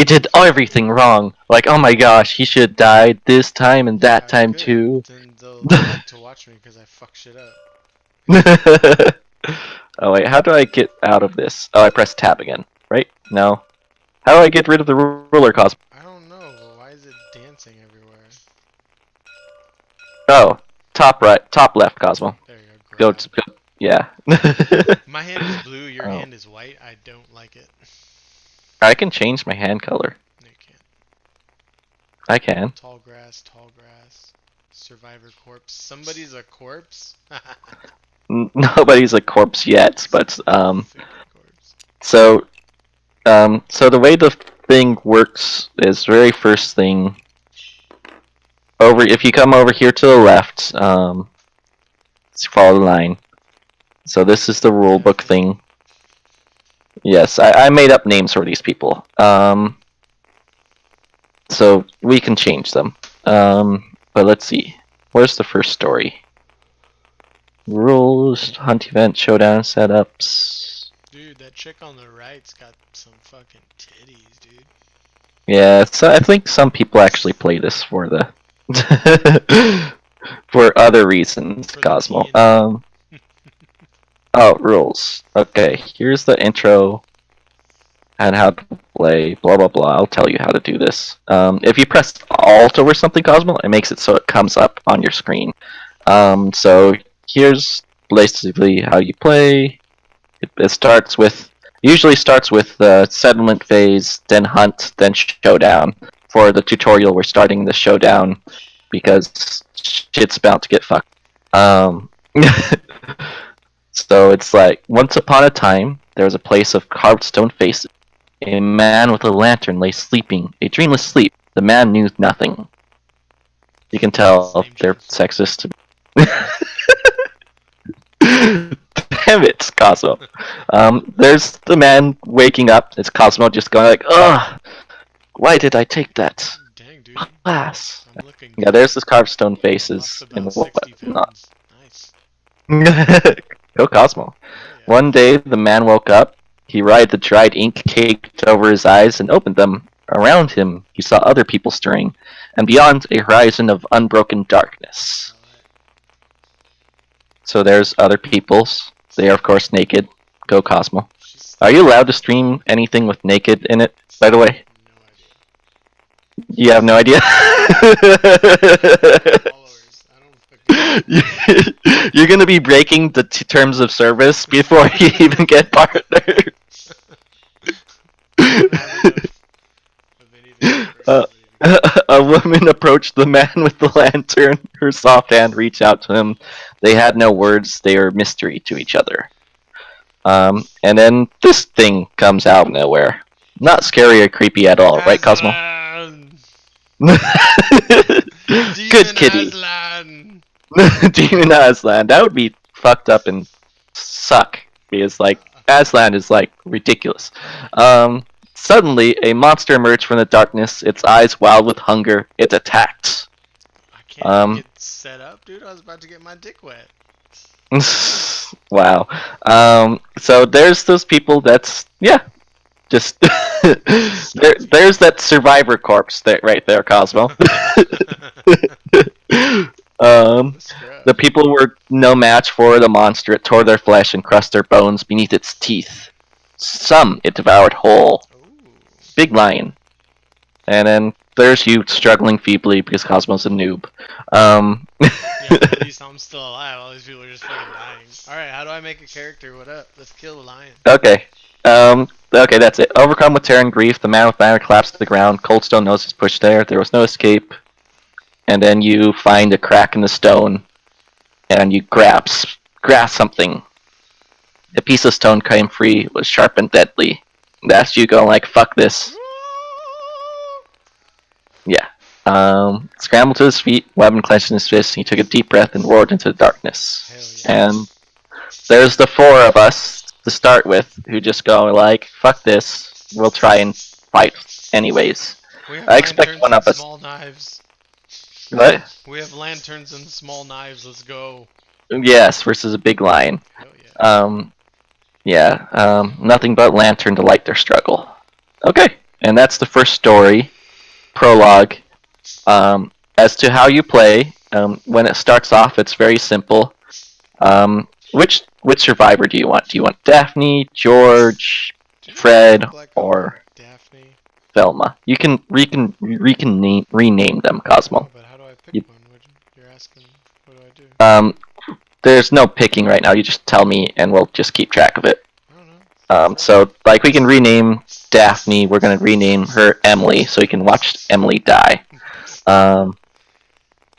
he did everything wrong. Like, oh my gosh, he should have died this time and that Yeah, time good. too. Then they'll like to watch me because I fuck shit up. Oh wait, how do I get out of this? Oh, I press tab again, right? No. How do I get rid of the ruler cosmo? I don't know, but why is it dancing everywhere? Oh, top right, top left, Cosmo. There you go, Go, grab. go yeah. My hand is blue, your Oh, hand is white. I don't like it. I can change my hand color. No, you can't. I can. Tall grass, tall grass. Survivor corpse. Somebody's a corpse? Nobody's a corpse yet, but Figure corpse. so so the way the thing works is very first thing over. If you come over here to the left, follow the line. So this is the rule book Careful. thing. Yes, I made up names for these people. So we can change them. But let's see. Where's the first story? Rules, hunt event, showdown setups. Dude, that chick on the right's got some fucking titties, dude. Yeah, so I think some people actually play this for the for other reasons, For the Cosmo. TNT. Oh, rules. Okay, here's the intro and how to play. Blah blah blah. I'll tell you how to do this. If you press Alt over something, Cosmo, it makes it so it comes up on your screen. So here's basically how you play. It starts with usually starts with the settlement phase, then hunt, then showdown. For the tutorial, we're starting the showdown because shit's about to get fucked. So it's like once upon a time, there was a place of carved stone faces. A man with a lantern lay sleeping, a dreamless sleep. The man knew nothing. You can What's his tell name, they're Chance? sexist. Damn it, Cosmo. There's the man waking up. It's Cosmo just going like, ugh, why did I take that Dang, dude. class? I'm looking Yeah, good. there's his carved stone I lost faces and about 60 whatnot. pounds. Nice. Go Cosmo. Hell yeah. One day, the man woke up. He ried the dried ink caked over his eyes and opened them. Around him, he saw other people stirring, and beyond, a horizon of unbroken darkness. Alright. So there's other peoples. They are, of course, naked. Go Cosmo. She's Are still you allowed to naked. stream anything with naked in it, by the way? No idea. You have no idea? I have no followers. I don't fucking You're gonna be breaking the terms of service before you even get partnered. I don't have enough of anything for Uh, somebody to go. a woman approached the man with the lantern. Her soft hand reached out to him. They had no words. They were mystery to each other. And then this thing comes out of nowhere. Not scary or creepy at all, right, Cosmo? Aslan! Good Demon kitty. Aslan! Demon Aslan. That would be fucked up and suck. Because, like, Aslan is, like, ridiculous. Suddenly, a monster emerged from the darkness, its eyes wild with hunger. It attacked. I can't even Um, get set up, dude. I was about to get my dick wet. wow. So there's those people that's, yeah, just. There's that survivor corpse right there, Cosmo. The The scrub. people were no match for the monster. It tore their flesh and crushed their bones beneath its teeth. Some it devoured whole. Ooh. Big lion. And then there's you struggling feebly because Cosmo's a noob. Yeah, but at least I'm still alive. All these people are just fucking dying. Alright, how do I make a character? What up? Let's kill the lion. Okay. Okay, that's it. Overcome with terror and grief, the man with banner collapsed to the ground. Coldstone knows he's pushed there. There was no escape. And then you find a crack in the stone, and you grasp something. A piece of stone came free, was sharp and deadly. That's you going like, fuck this. Yeah. Scrambled to his feet, weapon clenched in his fist. He took a deep breath and roared into the darkness. Hell yeah. And there's the four of us to start with who just go like, fuck this. We'll try and fight anyways. We have I expect lanterns one and of us. small knives. What? We have lanterns and small knives. Let's go. Yes, versus a big lion. Hell yeah. Yeah. Nothing but lantern to light their struggle. Okay. and that's the first story, prologue. As to how you play, when it starts off, it's very simple. Which survivor do you want? Do you want Daphne, George, Didn't I Fred, pick, like, or Daphne? Velma? You can rename them, Cosmo. But how do I pick You- one? You're asking, what do I do? There's no picking right now. You just tell me, and we'll just keep track of it. I don't know. So like we can rename Daphne. We're gonna rename her Emily, so you can watch Emily die.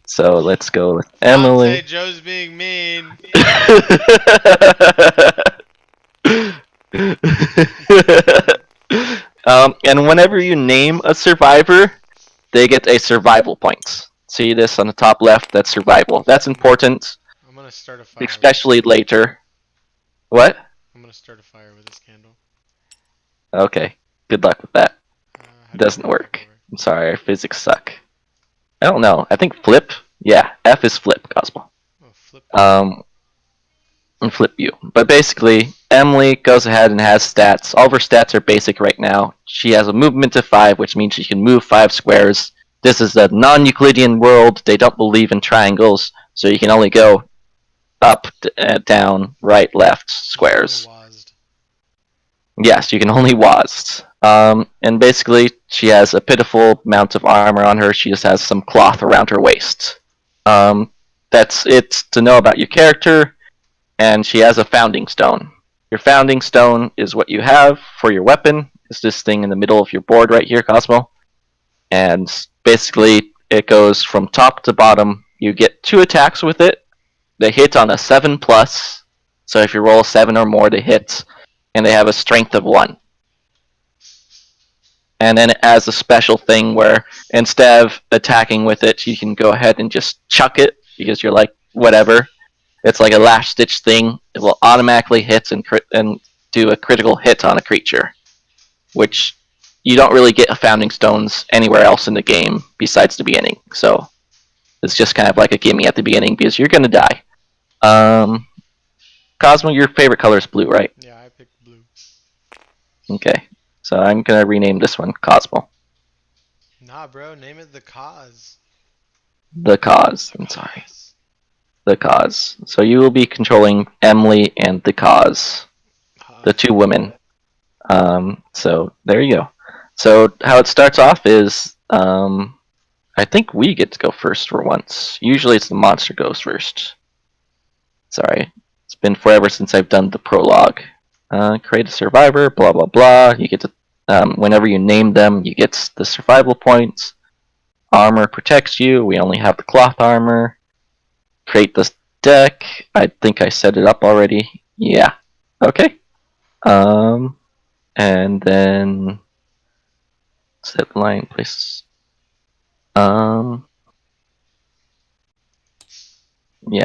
So let's go with Emily. Dante, Joe's being mean. And whenever you name a survivor, they get a survival points. See this on the top left? That's survival. That's important, I'm gonna start a fire. especially later. What? I'm gonna start a fire with this candle. Okay. Good luck with that. How do you Doesn't flip work. over? I'm sorry, our physics suck. I don't know. I think flip. Yeah, F is flip, Cosmo. Oh, flip. And flip you. But basically, Emily goes ahead and has stats. All of her stats are basic right now. She has a movement of 5, which means she can move 5 squares. This is a non-Euclidean world. They don't believe in triangles, so you can only go up, down, right, left squares. Wazd. Yes, you can only WASD. And basically, she has a pitiful amount of armor on her. She just has some cloth around her waist. That's it to know about your character. And she has a founding stone. Your founding stone is what you have for your weapon. It's this thing in the middle of your board right here, Cosmo. And basically, it goes from top to bottom. You get 2 attacks with it. They hit on a 7+. So if you roll 7 or more, they hit. And they have a strength of 1. And then it has a special thing where instead of attacking with it, you can go ahead and just chuck it because you're like, whatever. It's like a last ditch thing. It will automatically hit and do a critical hit on a creature, which you don't really get founding stones anywhere else in the game besides the beginning. So it's just kind of like a gimme at the beginning because you're gonna die. Cosmo, your favorite color is blue, right? Yeah, I picked blue. Okay, so I'm gonna rename this one Cosmo. Nah, bro, name it the cause. The Cause. I'm sorry. The Cause. So you will be controlling Emily and the Cause, the 2 women. So there you go. So how it starts off is, I think we get to go first for once. Usually it's the monster goes first. Sorry, it's been forever since I've done the prologue. Create a survivor, blah blah blah. You get to, whenever you name them, you get the survival points. Armor protects you. We only have the cloth armor. Create this deck. I think I set it up already. Yeah. Okay. And then set line place. Yeah,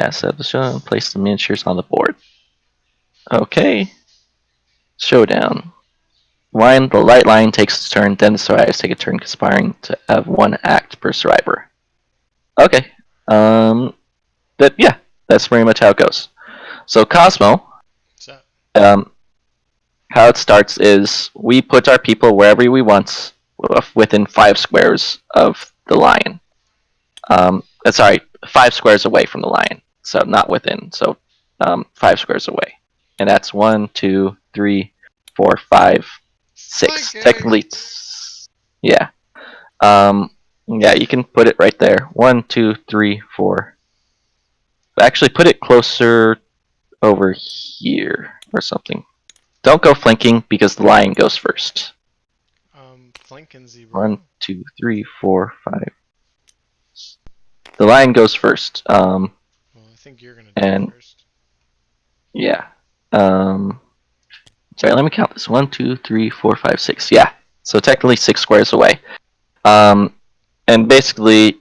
set the show. Place the miniatures on the board. Okay. Showdown. The light line takes its turn, then the survivors take a turn conspiring to have 1 act per survivor. Okay. But yeah, that's pretty much how it goes. So Cosmo, So, how it starts is we put our people wherever we want within 5 squares of the lion. Sorry, 5 squares away from the lion. So not within. So 5 squares away. And that's 1, 2, 3, 4, 5, 6. Okay. Technically, yeah. Yeah, you can put it right there. 1, 2, 3, 4. Actually, put it closer over here or something. Don't go flanking because the lion goes first. flanking zebra. 1, 2, 3, 4, 5. The lion goes first. Well, I think you're gonna do and- it first. Yeah. Sorry, let me count this. 1, 2, 3, 4, 5, 6. Yeah. So technically 6 squares away. And basically,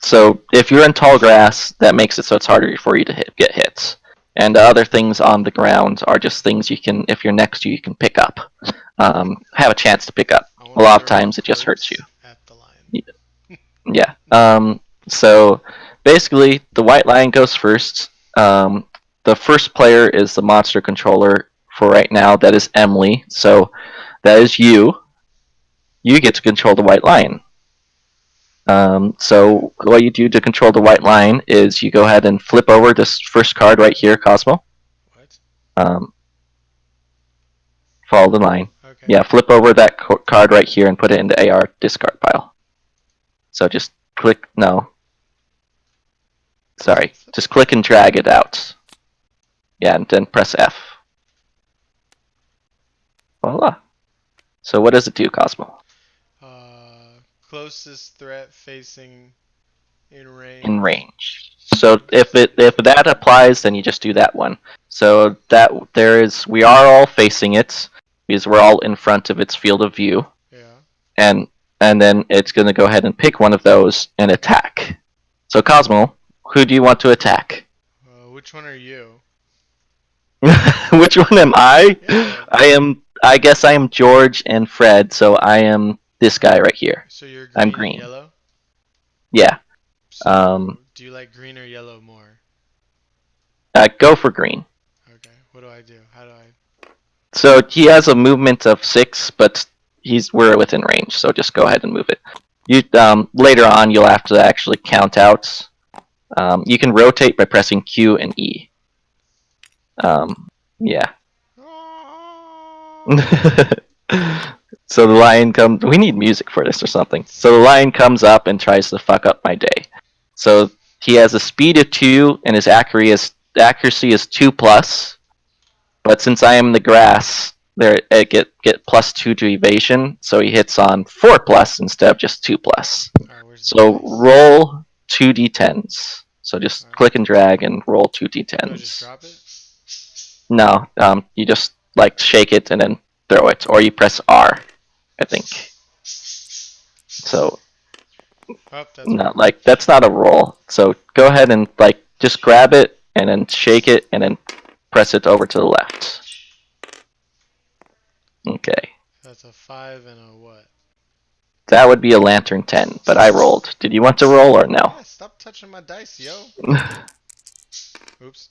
so if you're in tall grass, that makes it so it's harder for you to get hits. And the other things on the ground are just things you can, if you're next to you can pick up. Have a chance to pick up. I A wanna lot of throw times it just hurts you. At the lion. Yeah. So basically, the white lion goes first. The first player is the monster controller for right now. That is Emily. So that is you. you get to control the white lion. So what you do to control the white lion is you go ahead and flip over this first card right here, Cosmo. What? Follow the line. Okay. Yeah, flip over that card right here and put it in the AR discard pile. So just click, no. Sorry, just click and drag it out. Yeah, and then press F. Voila. So what does it do, Cosmo? Closest threat facing in range. In range. So if that applies, then you just do that one. So that we are all facing it because we're all in front of its field of view, Yeah. and then it's going to go ahead and pick one of those and attack. So Cosmo, who do you want to attack? Which one are you? Which one am I? Yeah. I guess I am George and Fred, so I am this guy right here. So you're green, I'm and green. yellow? Yeah. So do you like green or yellow more? Go for green. Okay. What do I do? How do I? So he has a movement of 6, but we're within range, so just go ahead and move it. You later on you'll have to actually count out. You can rotate by pressing Q and E. Yeah. So the lion comes. We need music for this or something. So the lion comes up and tries to fuck up my day. So he has a speed of 2 and his accuracy is 2+. But since I am the grass, I get +2 to evasion, so he hits on 4+ instead of just 2+. Alright, So roll 2d10s. So just click and drag and roll 2d10s. Do I just drop it? No, you just like shake it and then throw it, or you press R, I think. So that's not a roll. So go ahead and like just grab it and then shake it and then press it over to the left. Okay. That's a 5 and a what? That would be a lantern 10, but I rolled. Did you want to roll or no? Yeah, stop touching my dice, yo. Oops.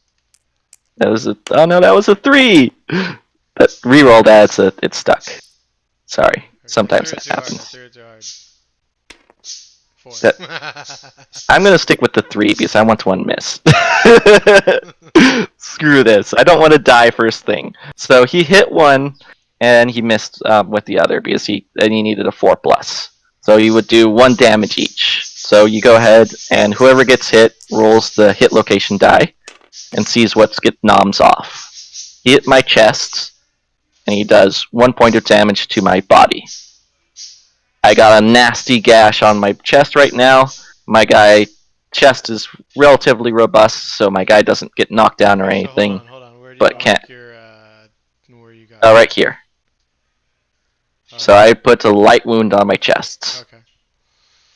That was that was a 3. But re-roll that, it's stuck. Sorry. Okay. Sometimes that happens. I threw it too hard. 4. I'm gonna stick with the 3 because I want one miss. Screw this. I don't want to die first thing. So he hit one and he missed with the other because he needed a 4+. So you would do 1 damage each. So you go ahead and whoever gets hit rolls the hit location die and sees what gets noms off. He hit my chest and he does 1 point of damage to my body. I got a nasty gash on my chest right now. My guy chest is relatively robust, so my guy doesn't get knocked down or anything. So hold on. Where do but you can't. Where you got? Right here. So I put a light wound on my chest. Okay.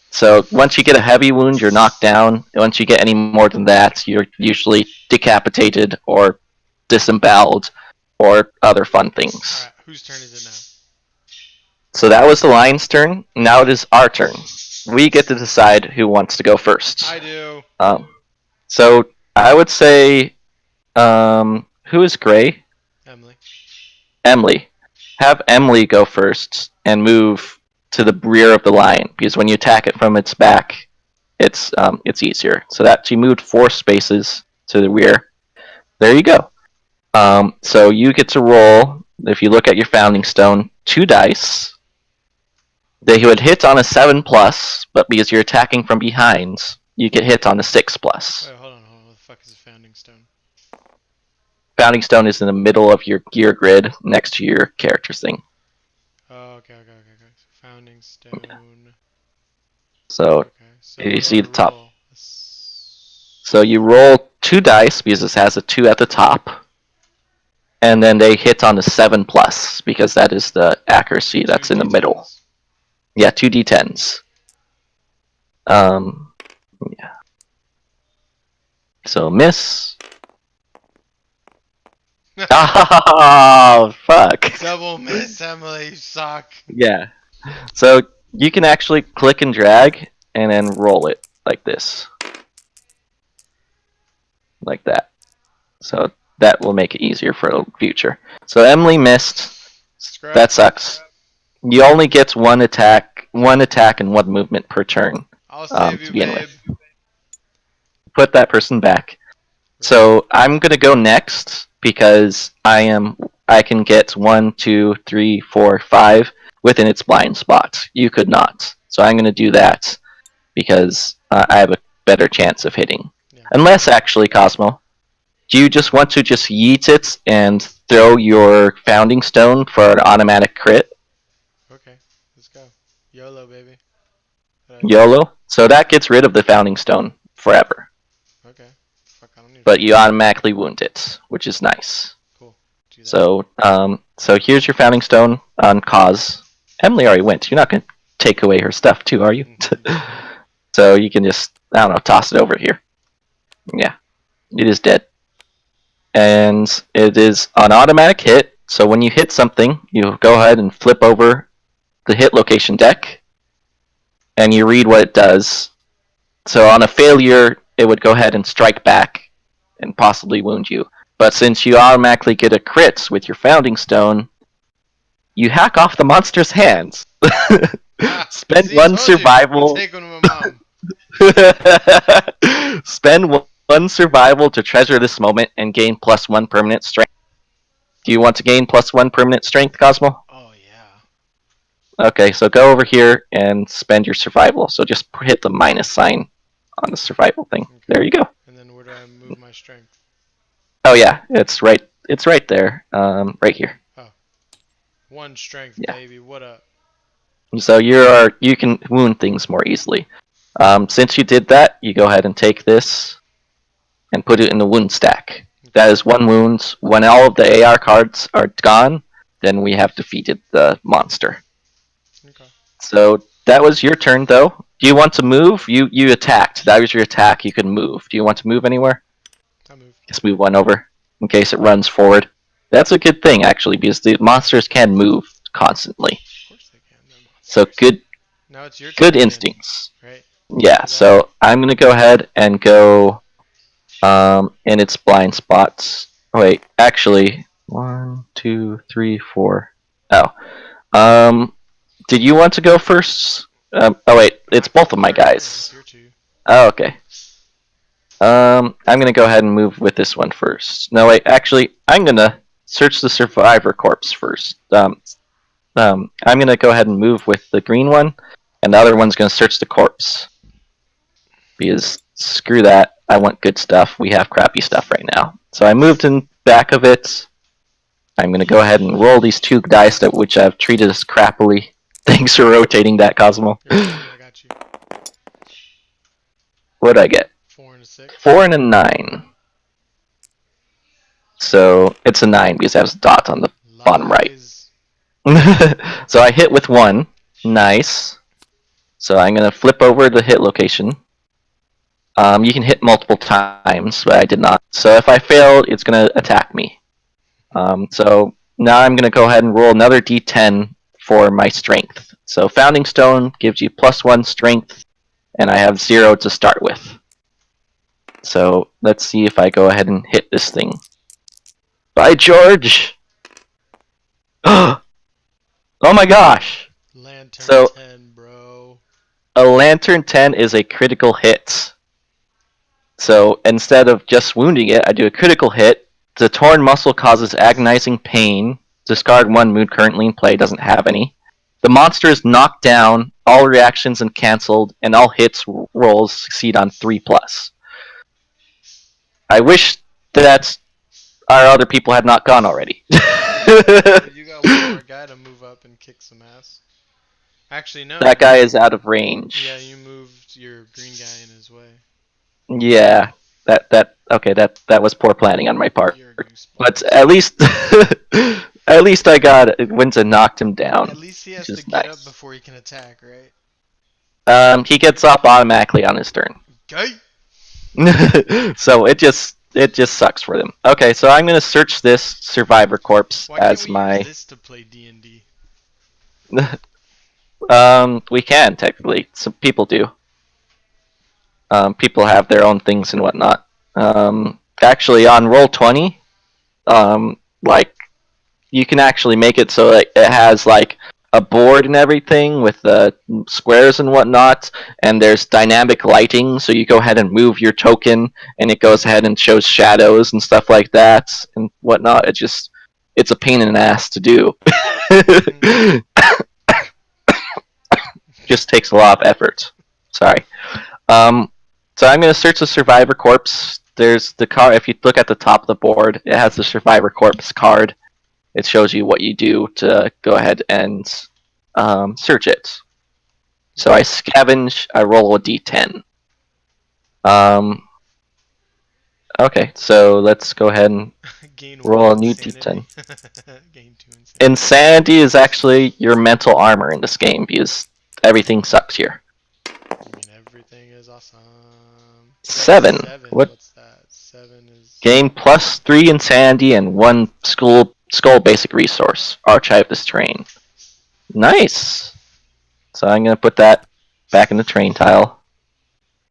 So once you get a heavy wound, you're knocked down. Once you get any more than that, you're usually decapitated or disemboweled or other fun things. Alright, whose turn is it now? So that was the lion's turn. Now it is our turn. We get to decide who wants to go first. I do. So I would say, who is Gray? Emily. Emily. Have Emily go first and move to the rear of the lion because when you attack it from its back, it's easier. So that she moved 4 spaces to the rear. There you go. So you get to roll. If you look at your founding stone, 2 dice. They would hit on a 7+, but because you're attacking from behind, you get hit on a 6+. Wait, hold on. What the fuck is a founding stone? Founding stone is in the middle of your gear grid next to your character's thing. Oh, okay. Founding stone. So So you see the top. roll? So you roll 2 dice because this has a 2 at the top. And then they hit on the 7+, because that is the accuracy that's in the middle. Yeah, 2 d10s. Yeah. So miss. Oh, fuck. Double miss, Emily, you suck. Yeah. So you can actually click and drag and then roll it like this. Like that. So that will make it easier for the future. So Emily missed. Scrap. That sucks. You only get one attack, and one movement per turn. I'll save To you, begin babe. with. Put that person back. Right. So I'm gonna go next because I can get 1, 2, 3, 4, 5 within its blind spot. You could not. So I'm gonna do that because I have a better chance of hitting. Yeah. Unless actually, Cosmo, do you just want to just yeet it and throw your founding stone for an automatic crit? Okay, let's go. YOLO, baby. YOLO? So that gets rid of the founding stone forever. Okay. Fuck, I don't need. But you automatically wound it, which is nice. Cool. Do that. So here's your founding stone on cause. Emily already went. You're not gonna take away her stuff too, are you? So you can just, I don't know, toss it over here. Yeah, it is dead. And it is an automatic hit, so when you hit something, you go ahead and flip over the hit location deck, and you read what it does. So on a failure, it would go ahead and strike back and possibly wound you. But since you automatically get a crit with your founding stone, you hack off the monster's hands. Spend See, one told you. survival. I'll take one to my mom. Spend one survival to treasure this moment and gain +1 permanent strength. Do you want to gain +1 permanent strength, Cosmo? Oh yeah. Okay, so go over here and spend your survival. So just hit the minus sign on the survival thing. Okay. There you go. And then where do I move my strength? Oh yeah, it's right. It's right there. Right here. 1 strength, Yeah. baby. What up? So you can wound things more easily. Since you did that, you go ahead and take this and put it in the wound stack. That is 1 wound. When all of the AR cards are gone, then we have defeated the monster. Okay. So that was your turn, though. Do you want to move? You attacked. That was your attack. You can move. Do you want to move anywhere? I move. Just move one over in case it runs forward. That's a good thing, actually, because the monsters can move constantly. Of course they can. They're monsters. So good Now it's your turn. good again, instincts. Right? Yeah, so I'm gonna go ahead and go in its blind spots. Oh, wait, actually, 1, 2, 3, 4. Oh, did you want to go first? Oh wait, it's both of my guys. It's your turn. Oh, okay. I'm gonna go ahead and move with this one first. No, wait, actually, I'm gonna search the survivor corpse first. I'm gonna go ahead and move with the green one, and the other one's gonna search the corpse. Because screw that, I want good stuff. We have crappy stuff right now. So I moved in back of it. I'm gonna go ahead and roll these 2 dice that which I've treated as crappily. Thanks for rotating that, Cosmo. I got you. What'd I get? 4 and a 6. 4 and a 9. So it's a 9 because it has a dot on the bottom right. Lies. So I hit with 1. Nice. So I'm gonna flip over the hit location. You can hit multiple times, but I did not. So if I fail, it's gonna attack me. So now I'm gonna go ahead and roll another d10 for my strength. So Founding Stone gives you +1 strength, and I have 0 to start with. So let's see if I go ahead and hit this thing. By George! Oh my gosh! Lantern So- 10, bro. A Lantern 10 is a critical hit. So instead of just wounding it, I do a critical hit. The torn muscle causes agonizing pain. Discard 1 mood currently in play, doesn't have any. The monster is knocked down, all reactions and cancelled, and all hits rolls succeed on 3+. I wish that our other people had not gone already. You got one more guy to move up and kick some ass. Actually, no. That guy is out of range. Yeah, you moved your green guy in his way. Yeah. That was poor planning on my part. You're a goosebump. But at least I got it. Winza knocked him down. At least he has which to is get nice. up before he can attack, right? He gets up automatically on his turn. Okay. So it just sucks for them. Okay, so I'm gonna search this survivor corpse Why can't as we my. use this to play D&D? We can technically. Some people do. People have their own things and whatnot. Actually, on Roll20, like you can actually make it so that it has like a board and everything with the squares and whatnot, and there's dynamic lighting, so you go ahead and move your token, and it goes ahead and shows shadows and stuff like that and whatnot. It's a pain in the ass to do. Just takes a lot of effort. Sorry. So I'm going to search the survivor corpse. There's the card. If you look at the top of the board, it has the survivor corpse card. It shows you what you do to go ahead and search it. So I scavenge. I roll a d10. Okay, so let's go ahead and Gain roll a one new insanity. Gain 2 insanity. Insanity is actually your mental armor in this game because everything sucks here. I mean, everything is awesome. 7. What? What's that? 7 is. Gain +3 insanity and 1 skull basic resource. Archivist terrain. Nice. So I'm gonna put that back in the terrain tile.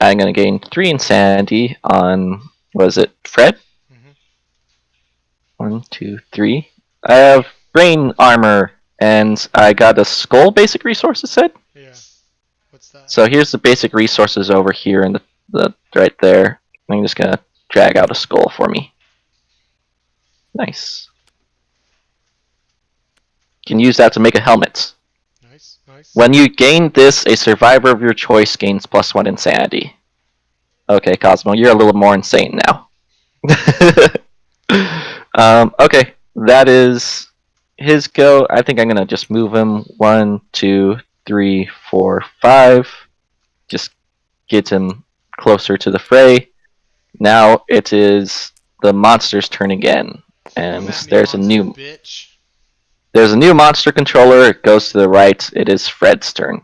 I'm gonna gain 3 insanity on was it Fred? Mhm. 1, 2, 3. I have brain armor and I got a skull basic resource. It said. Yeah. What's that? So here's the basic resources over here in the right there. I'm just gonna drag out a skull for me. Nice. You can use that to make a helmet. Nice, nice. When you gain this, a survivor of your choice gains +1 insanity. Okay, Cosmo, you're a little more insane now. Okay, that is his go. I think I'm gonna just move him 1, 2, 3, 4, 5. Just get him closer to the fray. Now it is the monster's turn again, and Come at me, there's a monster new bitch. there's a new monster controller. It goes to the right. It is Fred's turn.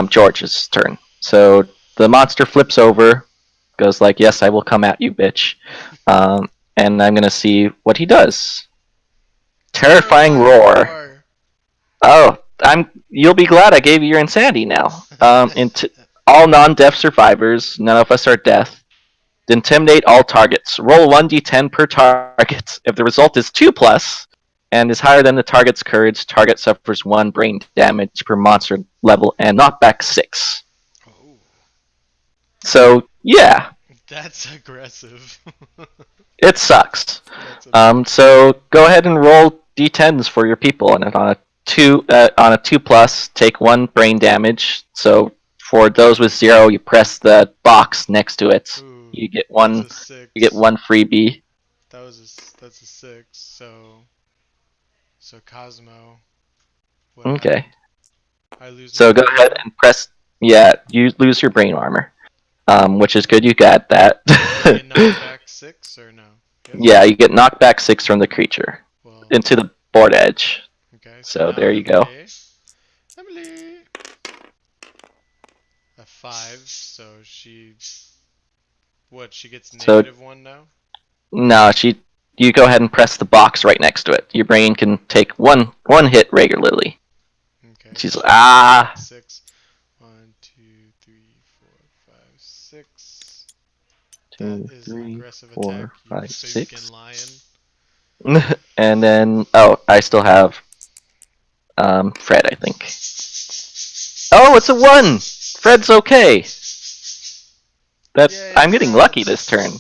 George's turn. So the monster flips over, goes like, "Yes, I will come at you, bitch," and I'm gonna see what he does. Terrifying roar. Oh, You'll be glad I gave you your insanity now. All non-deaf survivors, none of us are deaf. Intimidate all targets. Roll 1d10 per target. If the result is 2+ and is higher than the target's courage, target suffers 1 brain damage per monster level and knockback 6. Oh, So yeah, that's aggressive. it sucks. That's So go ahead and roll d10s for your people, and on a 2+, take 1 brain damage. So for those with 0, you press the box next to it. Ooh, You get one. that's a 6. You get 1 freebie. That's a 6. So Cosmo. What Okay. I lose. So my go brain ahead armor? and press. Yeah, you lose your brain armor, which is good. You got that. I get knocked back 6 or no? Yep. Yeah, you get knocked back 6 from the creature Well, into the board edge. okay. So now there you go. Emily. A 5. So she. What? She gets So -1 now. no, you go ahead and press the box right next to it. Your brain can take one hit regularly. Okay. She's so like, ah. 6. 1, 2, 3, 4, 5, 6. 2, That is an 3, aggressive 4, attack, you 5, faking 6. lion. And then I still have Fred, I think. Oh, it's a 1. Fred's okay. Yay, I'm getting Fred. lucky this turn.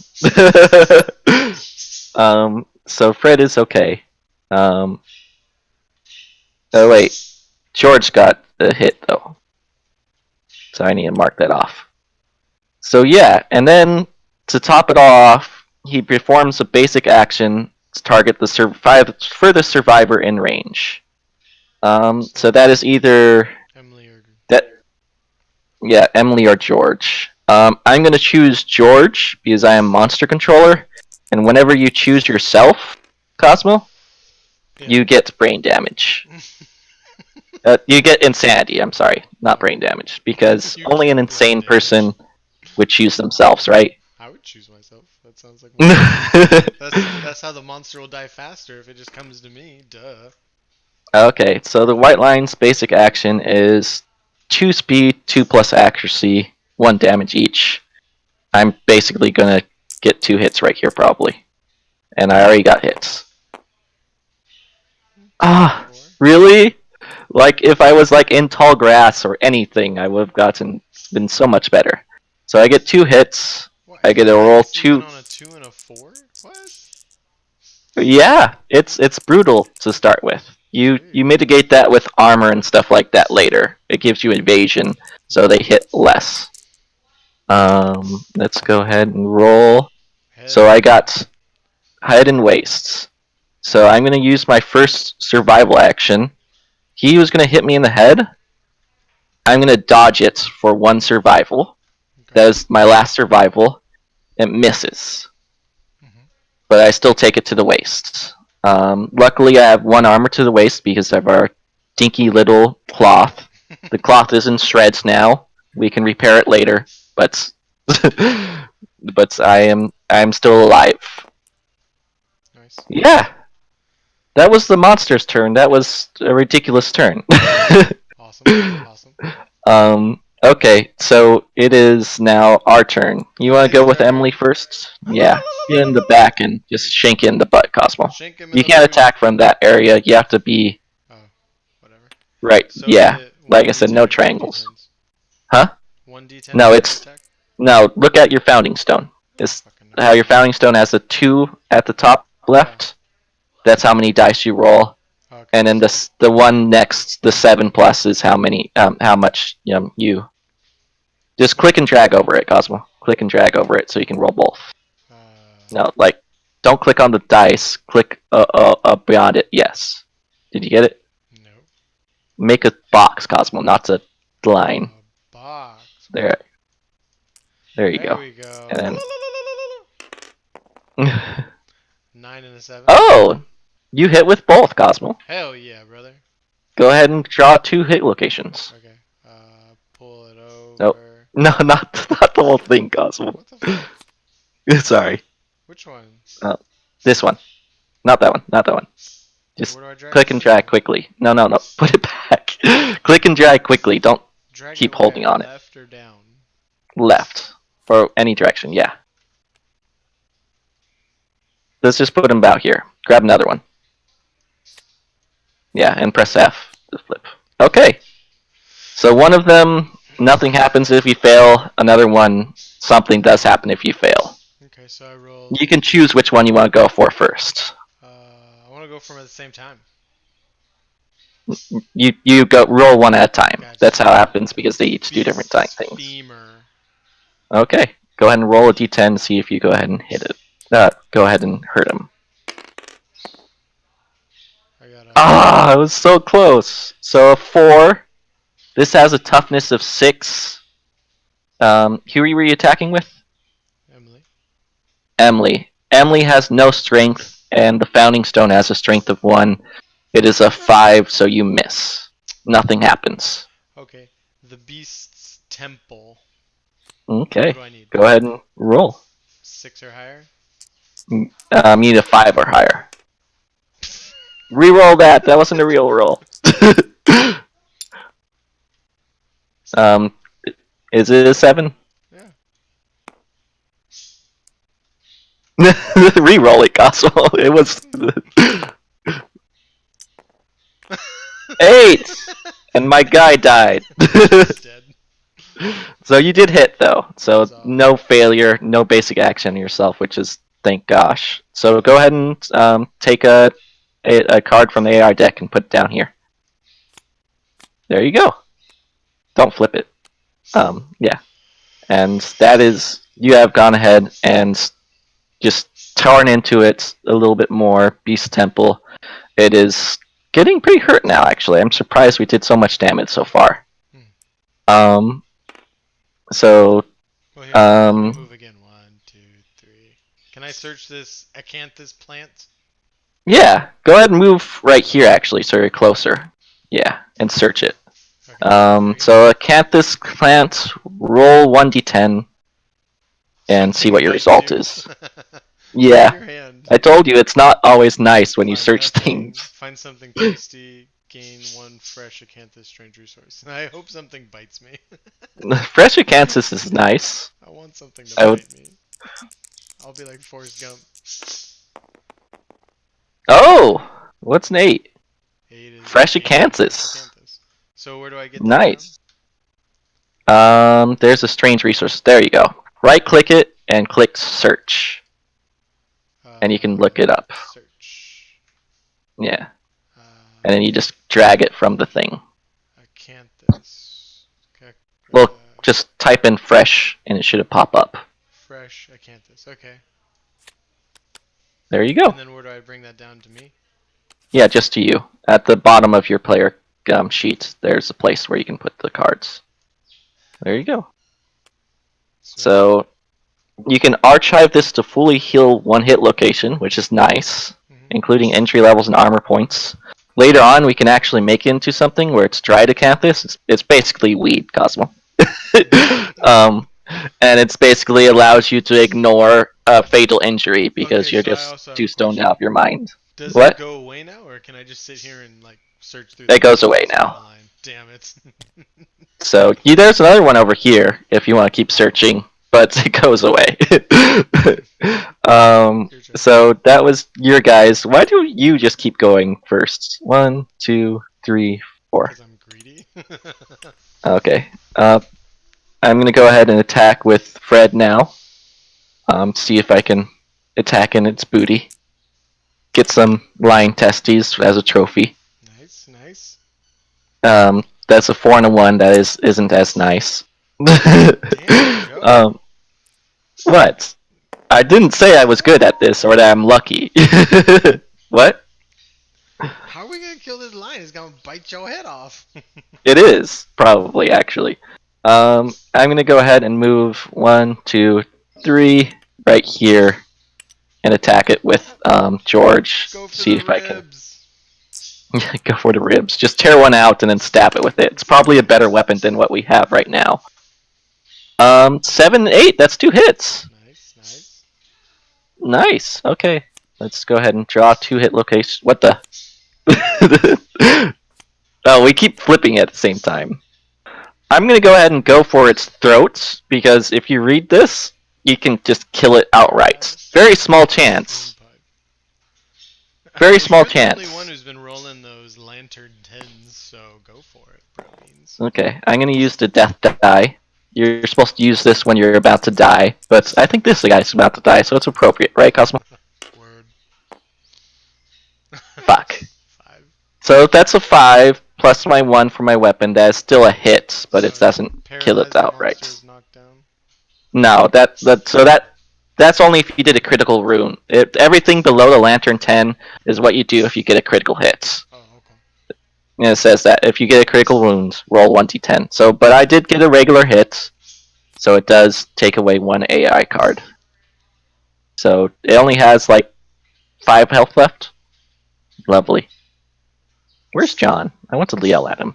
So Fred is okay. Oh wait, George got a hit though, so I need to mark that off. So yeah, and then to top it all off, he performs a basic action to target the furthest survivor in range. So that is either Emily or Emily or George. I'm gonna choose George because I am monster controller, and whenever you choose yourself, Cosmo, yeah. you get brain damage. You get insanity. I'm sorry, not brain damage, because You only get an brain insane damage. person would choose themselves, right? I would choose myself. That sounds like that's how the monster will die faster if it just comes to me. Duh. Okay, so the White Line's basic action is 2 speed, 2+ accuracy, 1 damage each. I'm basically gonna get 2 hits right here probably, and I already got hits. Ah, really? Like if I was like in tall grass or anything, I would have been so much better. So I get 2 hits. What? I get to roll Attacks even 2. on a 2 and a 4? What? Yeah, it's brutal to start with. You Dude. mitigate that with armor and stuff like that later. It gives you evasion, so they hit less. Let's go ahead and roll. Head. So I got head and wastes. So I'm gonna use my first survival action. He was gonna hit me in the head. I'm gonna dodge it for 1 survival. Okay. That is my last survival. It misses, Mhm. but I still take it to the waist. Luckily, I have 1 armor to the waist because of our dinky little cloth. The cloth is in shreds now. We can repair it later, but but I am still alive. Nice. Yeah, that was the monster's turn. That was a ridiculous turn. Awesome. Awesome. Okay, so it is now our turn. You want to Is go it with our Emily turn? first? Yeah. Get in the back and just shank it in the butt, Cosmo. Shank him in You the can't booty. attack from that area. You have to be Oh, whatever. right. So is Yeah. it Like I 1d10 said, no or 2 triangles. d10s? Huh? 1d10 No, for every it's attack? no. Look at your founding stone. It's Fucking how your know. founding stone has a 2 at the top Yeah. left. That's how many dice you roll. Okay. And then the one next, the 7 plus, is how much you just click and drag over it, Cosmo. Click and drag over it so you can roll both. Uh, No, like don't click on the dice. Click beyond it. Yes. Did you get it? no. Make a box, Cosmo, not a line. A box. There, there you There go. we go. And 9 and a 7. oh, you hit with both, Cosmo. Hell yeah, brother. Go ahead and draw 2 hit locations. Okay. Pull it Nope. over. No, not the whole thing, Cosmo. What the fuck? Sorry. Which one? This one. Not that one. Not that one. Just Where do I drag click this and shit? drag quickly. No, no, no. Put it back. Click and drag quickly. Don't Drag keep it where? holding on it. Left or down? Left. Or any direction, yeah. Let's just put them about here. Grab another one. Yeah, and press F to flip. Okay. So one of them, nothing happens if you fail. Another one, something does happen if you fail. Okay, so I rolled. You can choose which one you want to go for first. I want to go from at the same time. You go roll one at a time. Gotcha. That's how it happens because they each do different things. Femur. Okay. Go ahead and roll a d10 to see if you go ahead and hit it. Go ahead and hurt him. I got a. Ah, it was so close. So a 4. This has a toughness of 6. Who were you attacking with? Emily. Emily. Emily has no strength, and the Founding Stone has a strength of 1. It is a 5, so you miss. Nothing happens. Okay. The beast's temple. Okay. What do I need? Go ahead and roll. 6 or higher? You need a 5 or higher. Reroll that. That wasn't a real roll. Is it a 7? Yeah. Reroll it, Cosmo. It was 8, and my guy died. He's dead. So you did hit though. So That's awesome. no failure, no basic action on yourself, which is thank gosh. So go ahead and take a card from the AR deck and put it down here. There you go. Don't flip it. Yeah. And that is, you have gone ahead and just torn into it a little bit more. Beast Temple. It is getting pretty hurt now, actually. I'm surprised we did so much damage so far. So, Well, here, let me move again. 1, 2, 3. Can I search this acanthus plant? yeah, go ahead and move right here, actually, so you're closer. Yeah, and search it. Okay. So, Acanthus plant, roll 1d10 and see what your Bites result you. is. Yeah, Your hand. I told you it's not always nice when you Find search nothing, things. Find something tasty. Gain 1 fresh acanthus strange resource. I hope something bites me. Fresh Acanthus is nice. I want something to I would- bite me. I'll be like Forrest Gump. Oh, what's an 8? 8 is Fresh gain Acanthus. So where do I get that Nice. There's a strange resource. There you go. Right click it and click search. from? And you can look it up. Search. Yeah. Uh, And then you just drag it from the thing. Acanthus. Well, just type in fresh and it should pop up. Fresh Acanthus. Okay. There you go. And then where do I bring that down to me? Yeah, just to you. At the bottom of your player sheet, there's a place where you can put the cards. There you go. Sweet. So you can archive this to fully heal one hit location, which is nice, including entry levels and armor points. Later on, we can actually make it into something where it's dried acanthus. It's basically weed, Cosmo. And it's basically allows you to ignore a fatal injury because Okay, you're so I just also have too a stoned question. out of your mind. Does What? it go away now, or can I just sit here and like search through? It goes away now. Line? Damn it. So there's another one over here if you want to keep searching, but it goes away. So that was your guys. Why do you just keep going first? 1, 2, 3, 4. Because I'm greedy. Okay. I'm gonna go ahead and attack with Fred now. See if I can attack in its booty. Get some lion testes as a trophy. Nice, nice. That's a 4 and a 1. That isn't as nice. Damn, Joe. What? I didn't say I was good at this or that I'm lucky. What? How are we gonna kill this lion? It's gonna bite your head off. It is probably actually. I'm gonna go ahead and move 1, 2, 3 right here and attack it with George. Go for See the if I can ribs. go for the ribs. Just tear one out and then stab it with it. It's probably a better weapon than what we have right now. 7, 8. That's 2 hits. Nice, nice. Nice. Okay. Let's go ahead and draw 2 hit locations. What the? Oh, we keep flipping at the same time. I'm gonna go ahead and go for its throat because if you read this, you can just kill it outright. Very small chance. Very small You're chance. the only one who's been rolling those lantern 10s, so go for it, bro. Okay, I'm gonna use the death die. You're supposed to use this when you're about to die, but I think this guy's about to die, so it's appropriate, right, Cosmo? Word. Fuck. 5. So that's a 5 plus my 1 for my weapon. That is still a hit, but So it doesn't kill it paralyze the outright. monster is knocked down. No, that's only if you did a critical rune. Everything below the Lantern 10 is what you do if you get a critical hit. Oh, okay. And it says that if you get a critical wound, roll 1d10. So, but I did get a regular hit, so it does take away 1 AI card. So it only has like 5 health left. Lovely. Where's John? I want to yell at him.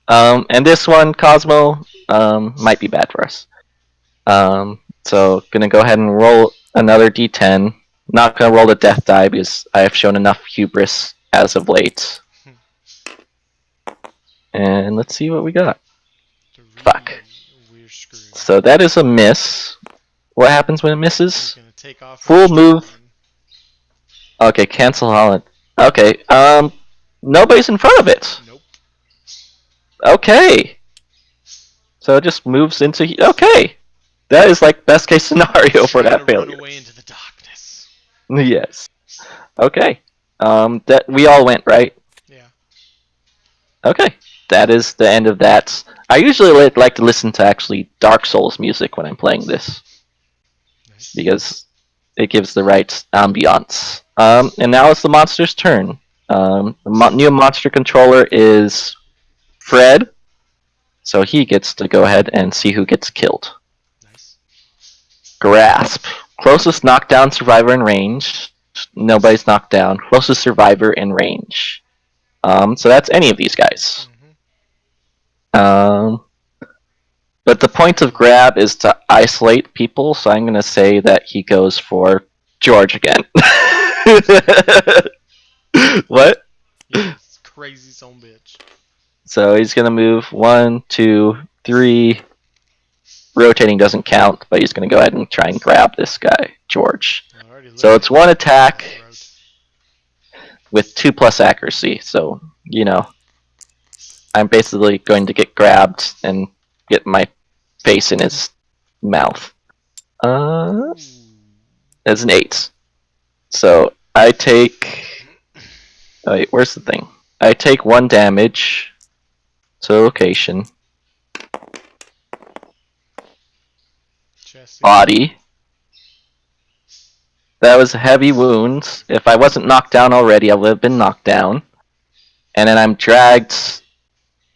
And this one, Cosmo, might be bad for us. So gonna go ahead and roll another d10. Not gonna roll the death die because I have shown enough hubris as of late. And let's see what we got. Fuck. We're screwed. So that is a miss. What happens when it misses? Gonna take off Full the move. line. Okay, cancel Holland. Okay, nobody's in front of it. Nope. Okay. So it just moves into. Okay. That is like best case scenario for that Gotta failure. Run away into the darkness. Yes. Okay. That we all went, right? Yeah. Okay. That is the end of that. I usually like to listen to actually Dark Souls music when I'm playing this Nice. because it gives the right ambiance. And now it's the monster's turn. The new monster controller is Fred, so he gets to go ahead and see who gets killed. Nice. Grasp. Closest knockdown survivor in range. Nobody's knocked down. Closest survivor in range. So that's any of these guys. Mm-hmm. But the point of grab is to isolate people, so I'm going to say that he goes for George again. What? You crazy son bitch. So he's going to move 1, 2, 3. Rotating doesn't count, but he's going to go ahead and try and grab this guy, George. So it's 1 attack with 2+ accuracy, so, you know. I'm basically going to get grabbed and get my face in his mouth. It's an 8. So I take. Oh, wait, where's the thing? I take 1 damage to location, Chest. body. That was heavy wounds. If I wasn't knocked down already, I would have been knocked down. And then I'm dragged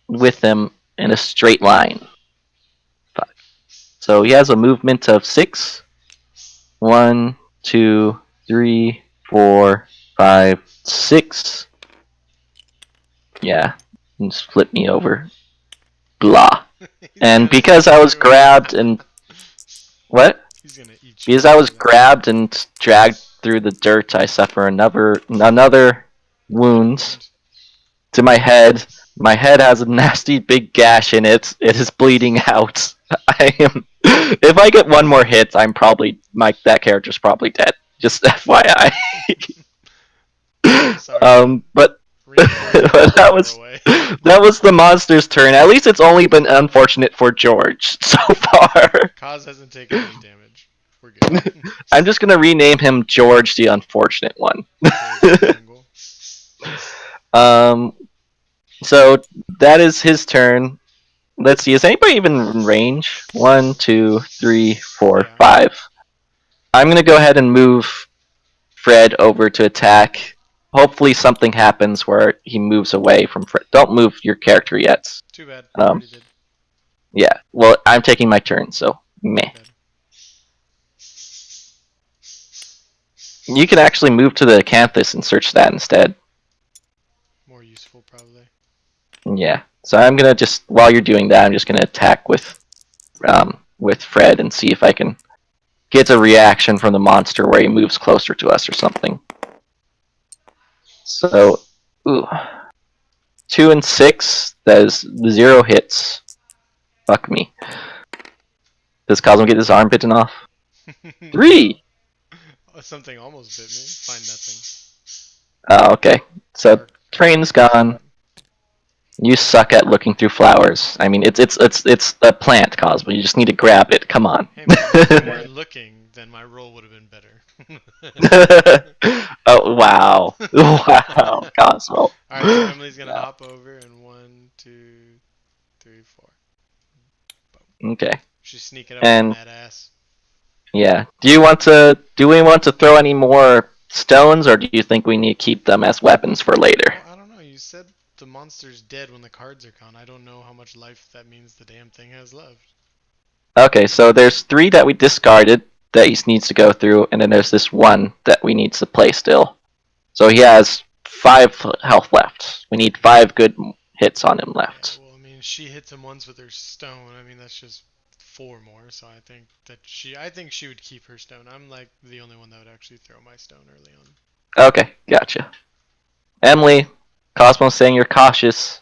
with him in a straight line. 5. So he has a movement of 6. 1, 2, 3, 4, 5, 6. Yeah, and just flip me over. Blah. And because I was grabbed and what? He's gonna eat you. Because I was grabbed and dragged through the dirt, I suffer another wound to my head. My head has a nasty big gash in it. It is bleeding out. I am. If I get one more hit, I'm probably that character's probably dead. Just FYI. Sorry. But that was the monster's turn. At least it's only been unfortunate for George so far. Kaz hasn't taken any damage. We're good. I'm just gonna rename him George the Unfortunate One. So that is his turn. Let's see, is anybody even in range? 1, 2, 3, 4, 5. I'm gonna go ahead and move Fred over to attack. Hopefully something happens where he moves away from Fred. Don't move your character yet. Too bad. Already did. Yeah, well, I'm taking my turn, so meh. You can actually move to the acanthus and search that instead. More useful, probably. Yeah, so I'm gonna just, while you're doing that, I'm just gonna attack with Fred and see if I can get a reaction from the monster where he moves closer to us or something. So, 2 and 6, that is 0 hits. Fuck me. Does Cosmo get his arm bitten off? 3! Something almost bit me. Find nothing. Oh, okay. So, train's gone. You suck at looking through flowers. I mean, it's a plant, Cosmo. You just need to grab it. Come on. Hey, man, if you weren't looking, then my roll would have been better. Oh, wow. Wow, Cosmo. Alright, so Emily's gonna hop over and 1, 2, 3, 4. Boom. Okay. She's sneaking up And- on that ass. Yeah. Do we want to throw any more stones, or do you think we need to keep them as weapons for later? Well, I don't know. You said the monster's dead when the cards are gone. I don't know how much life that means the damn thing has left. Okay, so there's 3 that we discarded that he needs to go through, and then there's this 1 that we need to play still. So he has 5 health left. We need 5 good hits on him left. Yeah, well, I mean, she hits him once with her stone. I mean, that's just 4 more. So I think she would keep her stone. I'm like the only one that would actually throw my stone early on. Okay, gotcha. Emily, Cosmo's saying you're cautious.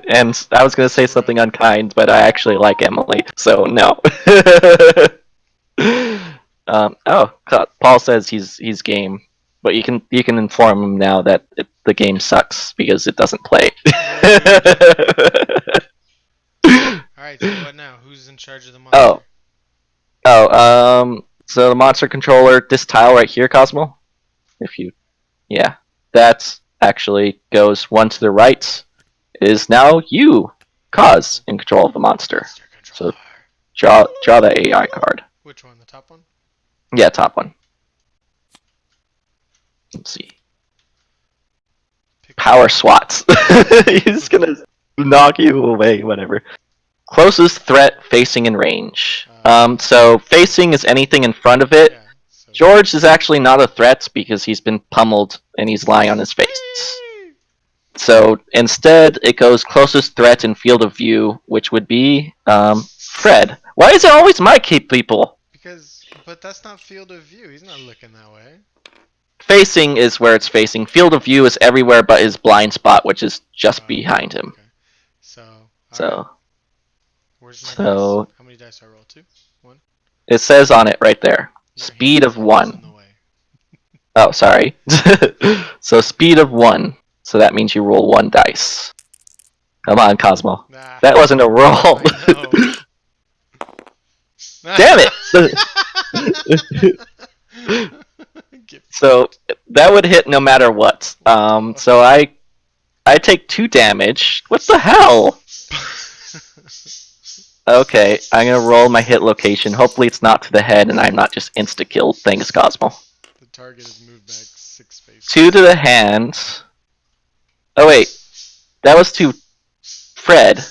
And I was going to say something unkind, but I actually like Emily, so no. Paul says he's game, but you can inform him now that the game sucks because it doesn't play. Alright, so what now? Who's in charge of the monster? So the monster controller, this tile right here, Cosmo. That actually goes 1 to the right. Is now you, Cos, in control of the monster. So draw the AI card. Which one? The top one? Yeah, top one. Let's see. Power swats. He's gonna knock you away, whatever. Closest threat facing in range. So facing is anything in front of it. Yeah, so George is actually not a threat because he's been pummeled and he's lying on his face. So instead, it goes closest threat in field of view, which would be Fred. Why is it always my people? But that's not field of view. He's not looking that way. Facing is where it's facing. Field of view is everywhere but his blind spot, which is just behind him. Okay. So. So Where's my dice? How many dice do I roll? 2? 1? it says on it right there. Your Speed hand of is 1. in the way. Oh, sorry. So speed of 1. So that means you roll 1 dice. Come on, Cosmo. Nah. That wasn't a roll. I know. Damn it! Get So that would hit no matter what. fucked. So I take 2 damage. What the hell? Okay, I'm gonna roll my hit location. Hopefully it's not to the head and I'm not just insta-killed. Thanks, Cosmo. The target is moved back 6 spaces. 2 to the hand. Oh wait, that was to Fred.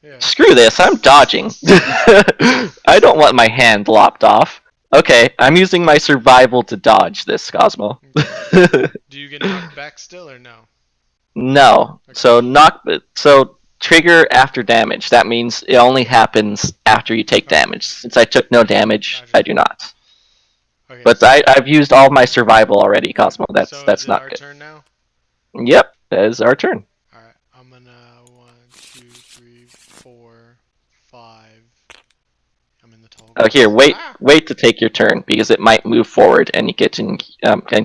Yeah. Screw this, I'm dodging. I don't want my hand lopped off. Okay, I'm using my survival to dodge this, Cosmo. Do you get knocked back still or no? No. So trigger after damage. That means it only happens after you take damage. Since I took no damage, I do not. Okay, But so, I've used all my survival already, Cosmo. so That's is it not our good. turn now? Yep, that is our turn. Alright, I'm gonna 1, 2, 3, 4, 5. I'm in the tall Oh, here, grass. wait to take your turn because it might move forward and you get and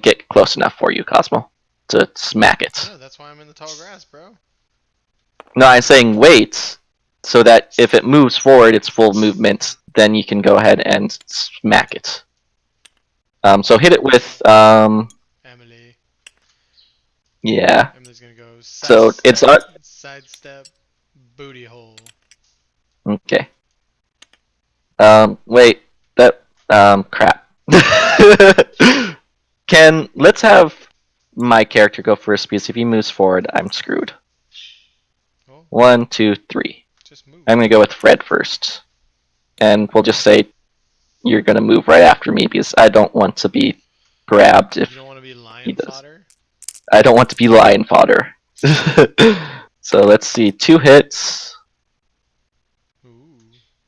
get close enough for you, Cosmo, to smack it. No, that's why I'm in the tall grass, bro. No, I'm saying wait so that if it moves forward, its full movement, then you can go ahead and smack it. So hit it with Emily. yeah. Emily's gonna go So it's sidestep, booty hole. okay. Wait, that crap. Let's have my character go first because if he moves forward, I'm screwed. Oh, 1, 2, 3. just move. I'm gonna go with Fred first, and we'll just say you're gonna move right after me because I don't want to be grabbed if You don't want to be lion he does. fodder? I don't want to be lion fodder. So let's see, 2 hits, Ooh,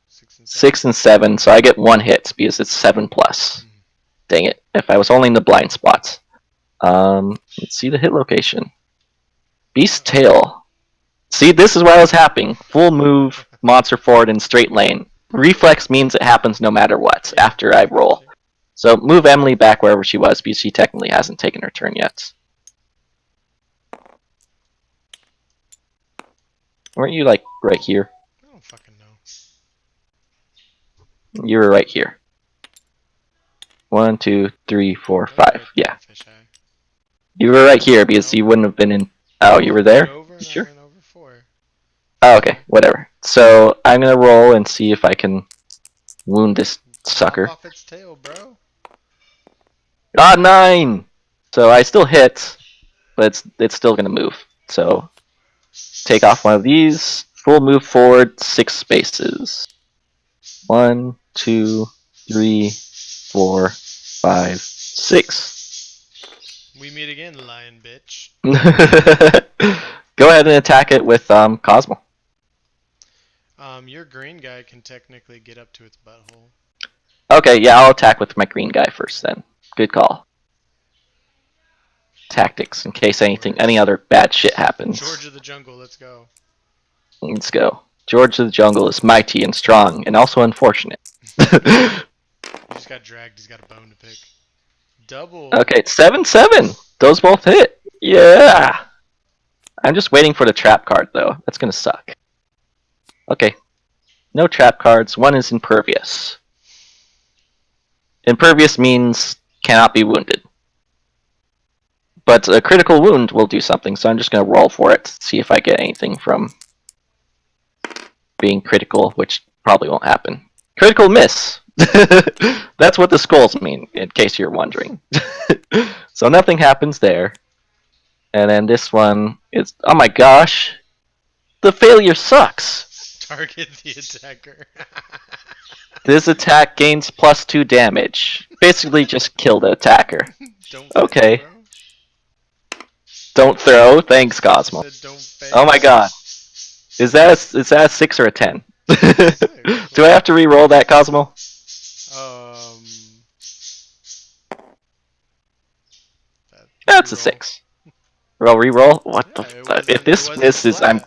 6 and 7. 6 and 7. So I get 1 hit because it's 7 plus. Dang it! If I was only in the blind spots. Let's see the hit location. Beast tail. See, this is what I was happening. Full move, monster forward in straight lane. Reflex means it happens no matter what after I roll. So move Emily back wherever she was because she technically hasn't taken her turn yet. Weren't you like right here? I don't fucking know. You were right here. 1, 2, 3, 4, 5. Yeah. Fisheye. You were right here because you wouldn't have been in. Oh, you were there? Over and Sure. I went over 4. Oh, okay, whatever. So I'm gonna roll and see if I can wound this sucker. Pop off its tail, bro. Ah, 9! So I still hit, but it's still gonna move. So take off one of these. Full move forward 6 spaces. 1, 2, 3, 4, 5, 6. We meet again, lion bitch. Go ahead and attack it with Cosmo. Your green guy can technically get up to its butthole. Okay, yeah, I'll attack with my green guy first then. Good call. Tactics in case any other bad shit happens. George of the Jungle, let's go. Let's go. George of the Jungle is mighty and strong and also unfortunate. He just got dragged, he's got a bone to pick. Double. Okay, 7-7. Those both hit. Yeah. I'm just waiting for the trap card though. That's gonna suck. Okay. No trap cards. One is impervious. Impervious means cannot be wounded. But a critical wound will do something, so I'm just gonna roll for it. See if I get anything from being critical, which probably won't happen. Critical miss! That's what the skulls mean, in case you're wondering. So nothing happens there. And then this one is... Oh my gosh! The failure sucks! Target the attacker. This attack gains +2 damage. Basically just kill the attacker. Don't Okay. fail, bro. Don't throw. Thanks, Cosmo. I said don't fail. Oh my god. Is that a 6 or a 10? Do I have to re-roll that, Cosmo? That's a 6. Roll, re-roll? What the fuck? If this misses, I'm...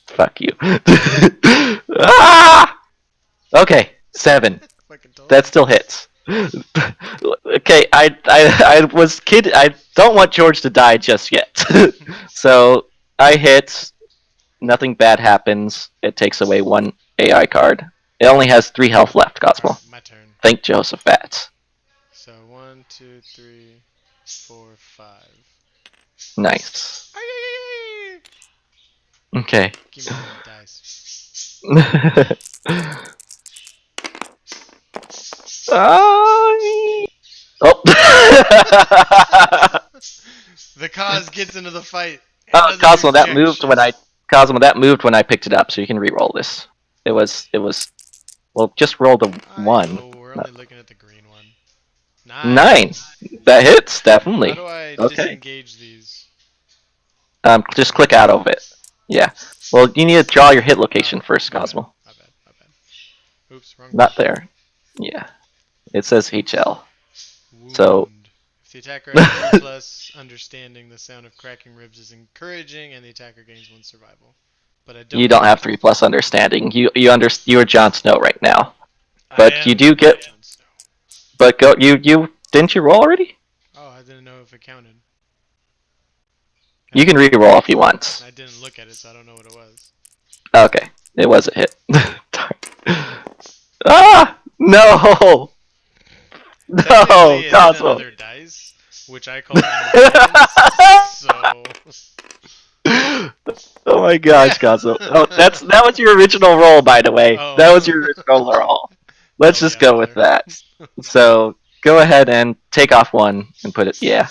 Fuck you. Ah! Okay, 7. That still hits. Okay, I was kidding. I don't want George to die just yet. So I hit Nothing bad happens. It takes away 1 AI card. It only has 3 health left, Cosmo. Alright, my turn. Thank Josephat. So 1, 2, 3, 4, 5. Nice. Ay, Okay. give me the dice. Oh. The cause gets into the fight. And Oh, doesn't Cosmo, do that jack moved shit. when I picked it up, so you can re-roll this. It was well, just roll the I 1. know, we're only looking at the green one. 9. That hits, How definitely. do I Okay. disengage these? Just click out of it. Yeah. Well, you need to draw your hit location first, My bad, Cosmo. my bad, my bad. Oops, wrong Not thing. there. Yeah. It says HL. Wound. So- If the attacker has 3 plus, understanding the sound of cracking ribs is encouraging, and the attacker gains 1 survival. But I don't. You don't have 3 plus understanding. You are Jon Snow right now. I but am you do get- Jon Snow. But go you didn't you roll already? Oh, I didn't know if it counted. You can re-roll if you want. I didn't look at it, so I don't know what it was. Okay. It was a hit. Ah! No! No, Technically, it hit Cosmo. another dice, which I call interference. So Oh my gosh, Cosmo. Oh, that was your original roll, by the way. Oh. That was your original roll. Let's Hell just yeah, go with brother. that. So go ahead and take off 1 and put it. Yeah,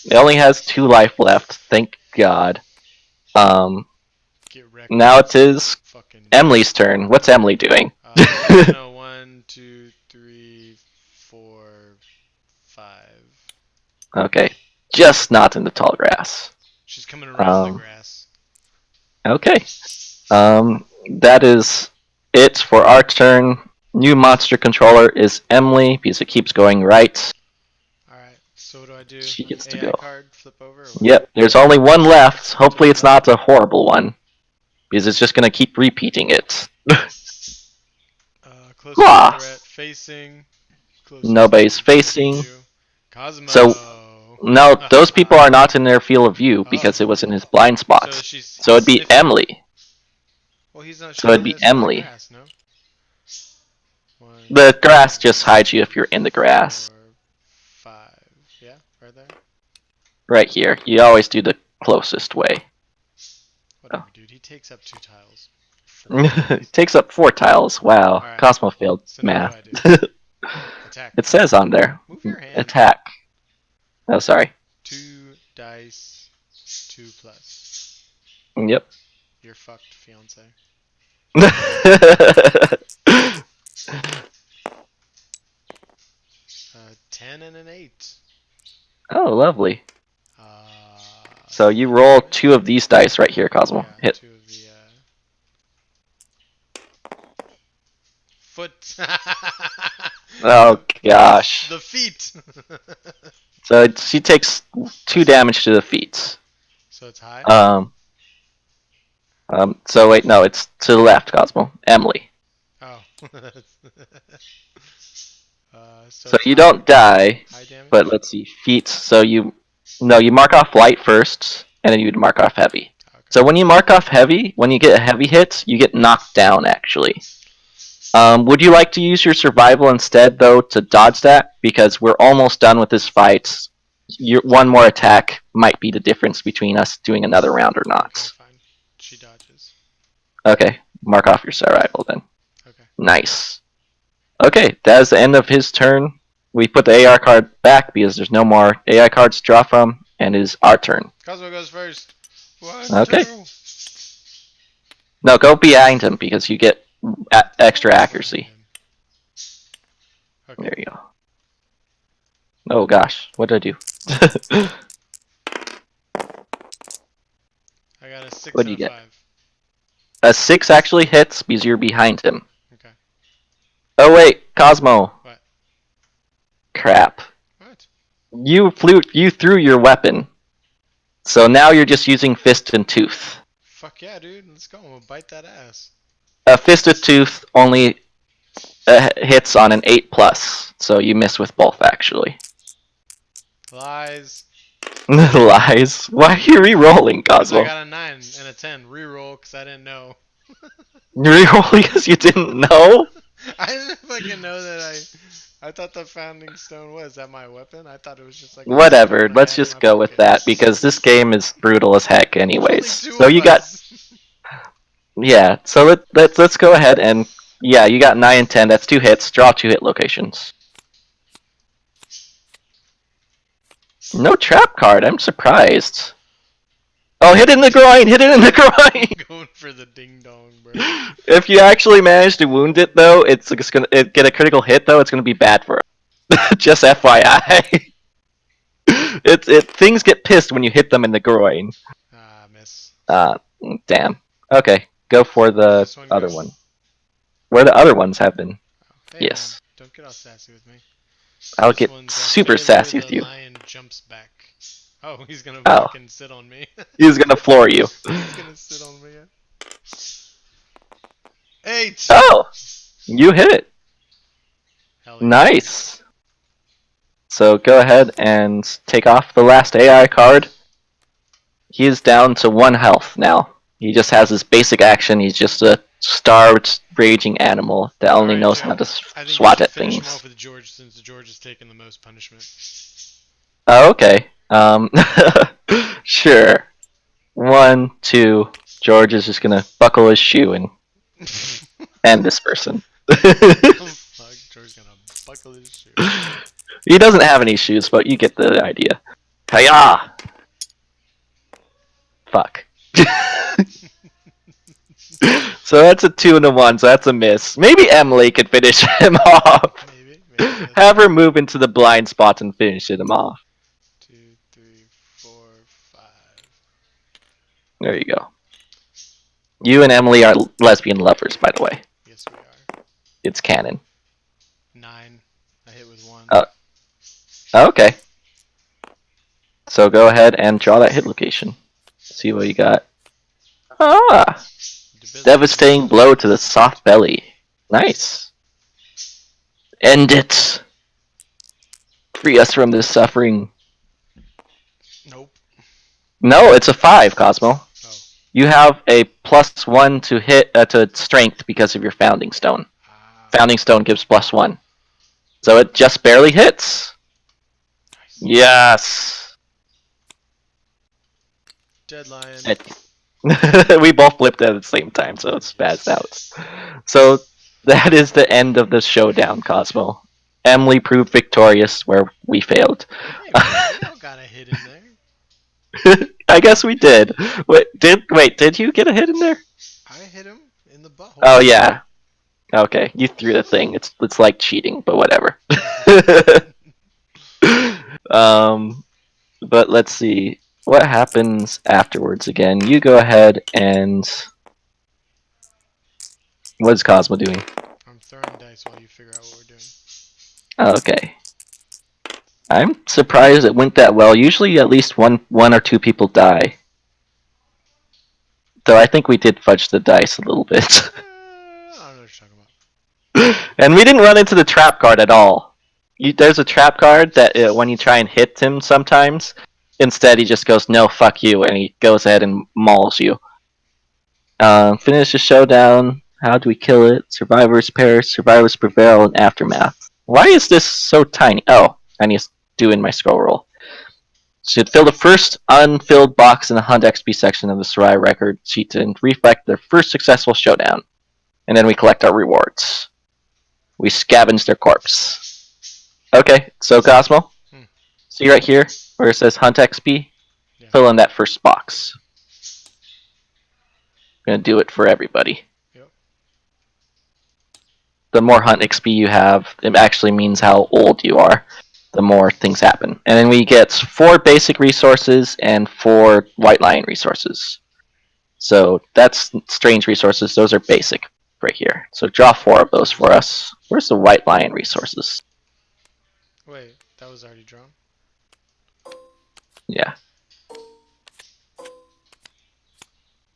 it only has 2 life left. Thank God. Get wrecked. Now it is Fucking. Emily's turn. What's Emily doing? No, 1, 2, 3, 4, 5. Okay, just not in the tall grass. She's coming around the Um, grass. Okay. That is it for our turn. New monster controller is Emily because it keeps going right. Alright, so what do I do? She gets to AI go. card, flip over? Or what? Yep, there's only 1 left. Hopefully it's not a horrible one. Because it's just gonna keep repeating it. Closest Ah. threat facing. Closest Nobody's threat in facing. view. Cosmo. So- No, those people are not in their field of view because Oh. it was in his blind So spot. she's So it'd be sniffing. Emily. Well, he's not So showing it'd be us in the Emily. grass, no? 1, The grass just hides you if you're in the grass. 4, 5. Yeah, right there. Right here. You always do the closest way. Whatever, dude. He takes up 2 tiles. 4 tiles. It takes up 4 tiles. Wow. Alright. Cosmo failed So now math. what do I do? Attack. It says on there. Move your hand. Attack. Oh, sorry. 2 dice, 2 plus. Yep. You're fucked, fiance. 10 and an 8. Oh, lovely. Uh, So you roll 2 of these dice right here, Cosmo. yeah, Hit. 2 of the foot. Oh gosh. The feet. So she takes 2 damage to the feet. So it's high. So wait, no, it's to the left, Cosmo. Emily. Oh. So it's you high- don't die, high damage. but let's see, feet. So you mark off light first, and then you'd mark off heavy. Okay. So when you mark off heavy, when you get a heavy hit, you get knocked down, actually. Would you like to use your survival instead, though, to dodge that? Because we're almost done with this fight. One more attack might be the difference between us doing another round or Okay, not. fine. She dodges. Okay, mark off your survival then. Okay. Nice. Okay, that is the end of his turn. We put the AR card back because there's no more AI cards to draw from, and it is our turn. Cosmo goes first. 1, Okay. 2. No, go behind him because you get extra accuracy. Okay. There you go. Oh gosh, what did I do? I got a 6 What'd and you a get? 5. A 6 actually hits because you're behind him. Okay. Oh wait, Cosmo. What? Crap. What? You threw your weapon. So now you're just using fist and tooth. Fuck yeah, dude. Let's go. I'm gonna bite that ass. A fisted tooth only hits on an 8+, so you miss with both actually. Lies. Lies. Why are you re-rolling, Because I Cosmo? got a 9 and a 10. Reroll because I didn't know. Re-rolling because you didn't know? I didn't fucking know that I thought the founding stone was that my weapon. I thought it was just like a Whatever. stone I Let's had in just my go with pocket. that because this game is brutal as heck, Only anyways. 2 So of you got us. yeah. So let's go ahead and yeah, you got 9 and 10. That's 2 hits. Draw 2 hit locations. No trap card. I'm surprised. Oh, hit it in the groin! Hit it in the groin! I'm going for the ding dong, bro. If you actually manage to wound it, though, it's gonna get a critical hit. Though it's gonna be bad for it. Just FYI. Things get pissed when you hit them in the groin. Ah, miss. Uh, damn. Okay, go for Where's the this one other go? one. Where the other ones have been. Hey man, Yes, don't get all sassy with me. I'll This get one's super Taylor sassy the with you. lion jumps back. Oh, he's gonna Oh, fucking sit on me. he's gonna floor you. He's gonna sit on me. 8! Oh, you hit it. Hell yeah. Nice. So go ahead and take off the last AI card. He is down to 1 health now. He just has his basic action. He's just a starved, raging animal that only Alright, knows Joe. how to I think you swat should at finish him things. off with George since George has taken the most punishment. Oh, okay. Sure. 1, 2. George is just gonna buckle his shoe and end this person. Fuck, George's gonna buckle his shoe. He doesn't have any shoes, but you get the idea. Hiya! Fuck. So that's a 2 and a 1, so that's a miss. Maybe Emily could finish him off. Maybe that's Have her move into the blind spot and finish him off. 2, 3, 4, 5. There you go. You and Emily are lesbian lovers, by the way. Yes, we are. It's canon. 9. I hit with 1. Okay. So go ahead and draw that hit location. See what you got. Ah! Devastating blow to the soft belly. Nice. End it. Free us from this suffering. Nope. No, it's a 5, Cosmo. Oh. You have a +1 to hit to strength because of your founding stone. Founding stone gives +1. So it just barely hits. Nice. Yes. Dead lion. We both flipped at the same time, so it's spazzed out. So that is the end of the showdown, Cosmo. Emily proved victorious where we failed. Hey man, we all got a hit in there. I guess we did. Did you get a hit in there? I hit him in the butthole. Oh yeah. Okay, you threw the thing. It's like cheating, but whatever. But let's see what happens afterwards. Again, you go ahead and what is Cosmo doing? I'm throwing dice while you figure out what we're doing. Okay. I'm surprised it went that well. Usually, at least one or two people die. Though I think we did fudge the dice a little bit. I don't know what you're talking about. And we didn't run into the trap card at all. There's a trap card that when you try and hit him sometimes, instead he just goes, no, fuck you, and he goes ahead and mauls you. Finish the showdown. How do we kill it? Survivors perish, survivors prevail, and aftermath. Why is this so tiny? Oh, I need to do in my scroll roll. Should fill the first unfilled box in the Hunt XP section of the Sarai record sheet to reflect their first successful showdown. And then we collect our rewards. We scavenge their corpse. Okay, so Cosmo, see right here where it says Hunt XP? Yeah. Fill in that first box. I'm gonna do it for everybody. Yep. The more Hunt XP you have, it actually means how old you are. The more things happen. And then we get 4 basic resources and 4 White Lion resources. So that's strange resources. Those are basic right here. So draw 4 of those for us. Where's the White Lion resources? Wait, that was already drawn? Yeah.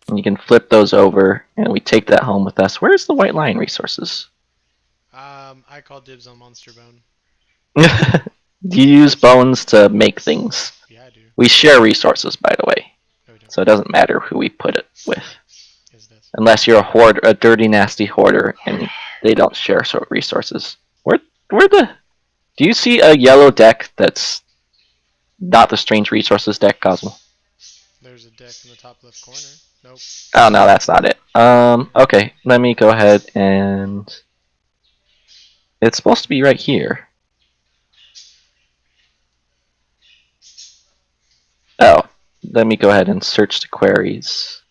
And you can flip those over, and we take that home with us. Where's the White Lion resources? I call dibs on Monster Bone. Do you use bones to make things? Yeah, I do. We share resources, by the way, No, we don't. so it doesn't matter who we put it with, Yes, it does. unless you're a hoarder, a dirty, nasty hoarder, and they don't share resources. Where the? Do you see a yellow deck that's not the strange resources deck, Cosmo? There's a deck in the top left corner. Nope. Oh no, that's not it. Okay, let me go ahead and it's supposed to be right here. Oh, let me go ahead and search the queries.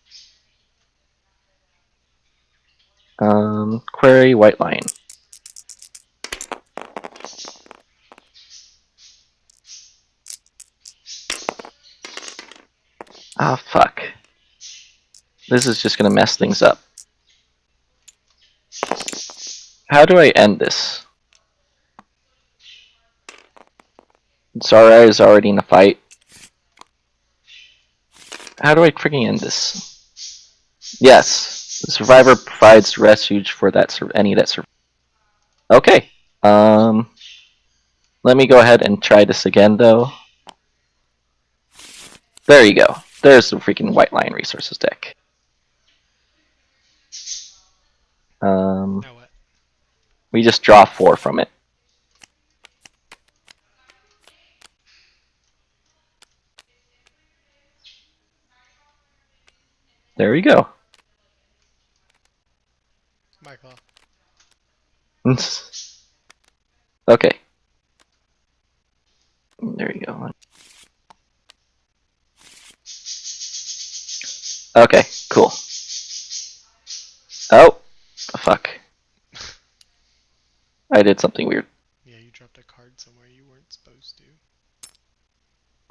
Query white line. Ah, fuck. This is just gonna mess things up. How do I end this? Zara is already in a fight. How do I freaking end this? Yes, the survivor provides refuge for that any that survives. Okay. Let me go ahead and try this again, though. There you go. There's the freaking white line resources deck. Now what? We just draw 4 from it. There we go. My claw. Okay. There you go. Okay, cool. Oh, fuck. I did something weird. Yeah, you dropped a card somewhere you weren't supposed to.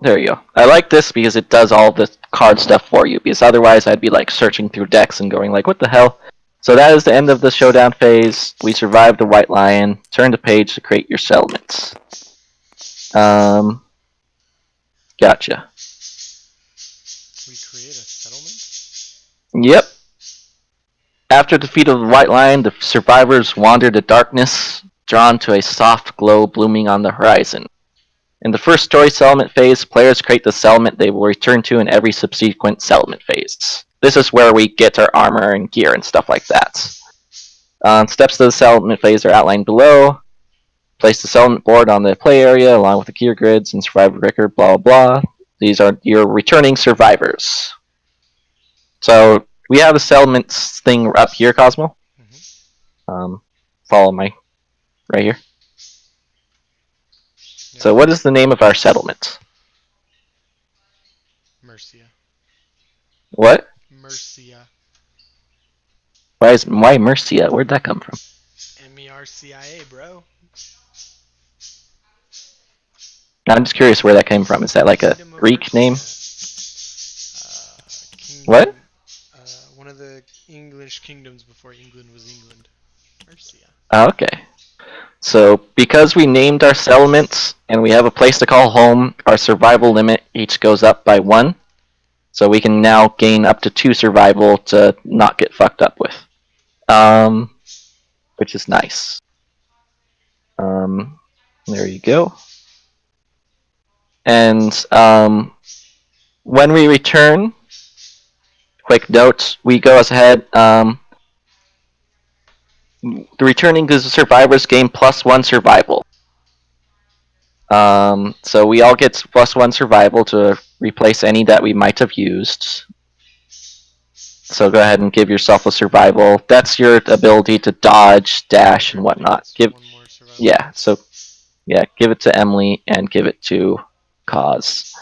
There you go. I like this because it does all the card stuff for you, because otherwise I'd be like searching through decks and going like, what the hell? So that is the end of the showdown phase. We survived the White Lion. Turn the page to create your settlements. Gotcha. We create a settlement? Yep. After defeat of the White Lion, the survivors wander the darkness, drawn to a soft glow blooming on the horizon. In the first story settlement phase, players create the settlement they will return to in every subsequent settlement phase. This is where we get our armor and gear and stuff like that. Steps to the settlement phase are outlined below. Place the settlement board on the play area along with the gear grids and survivor record, blah blah blah. These are your returning survivors. So we have a settlements thing up here, Cosmo. Follow my right here. Yeah. So what is the name of our settlement? Mercia. What? Mercia. Why Mercia? Where'd that come from? MERCIA, bro. I'm just curious where that came from. Is that like a Kingdom of Greek name? Kingdom, What? one of the English kingdoms before England was England. Mercia. Oh, okay. So because we named our settlements and we have a place to call home, our survival limit each goes up by 1. So we can now gain up to 2 survival to not get fucked up with. Which is nice. There you go. And when we return, quick note, we go ahead. The returning gives the survivors gain +1 survival. So we all get +1 survival to replace any that we might have used. So go ahead and give yourself a survival. That's your ability to dodge, dash, and whatnot. Yeah, give it to Emily and give it to Cause.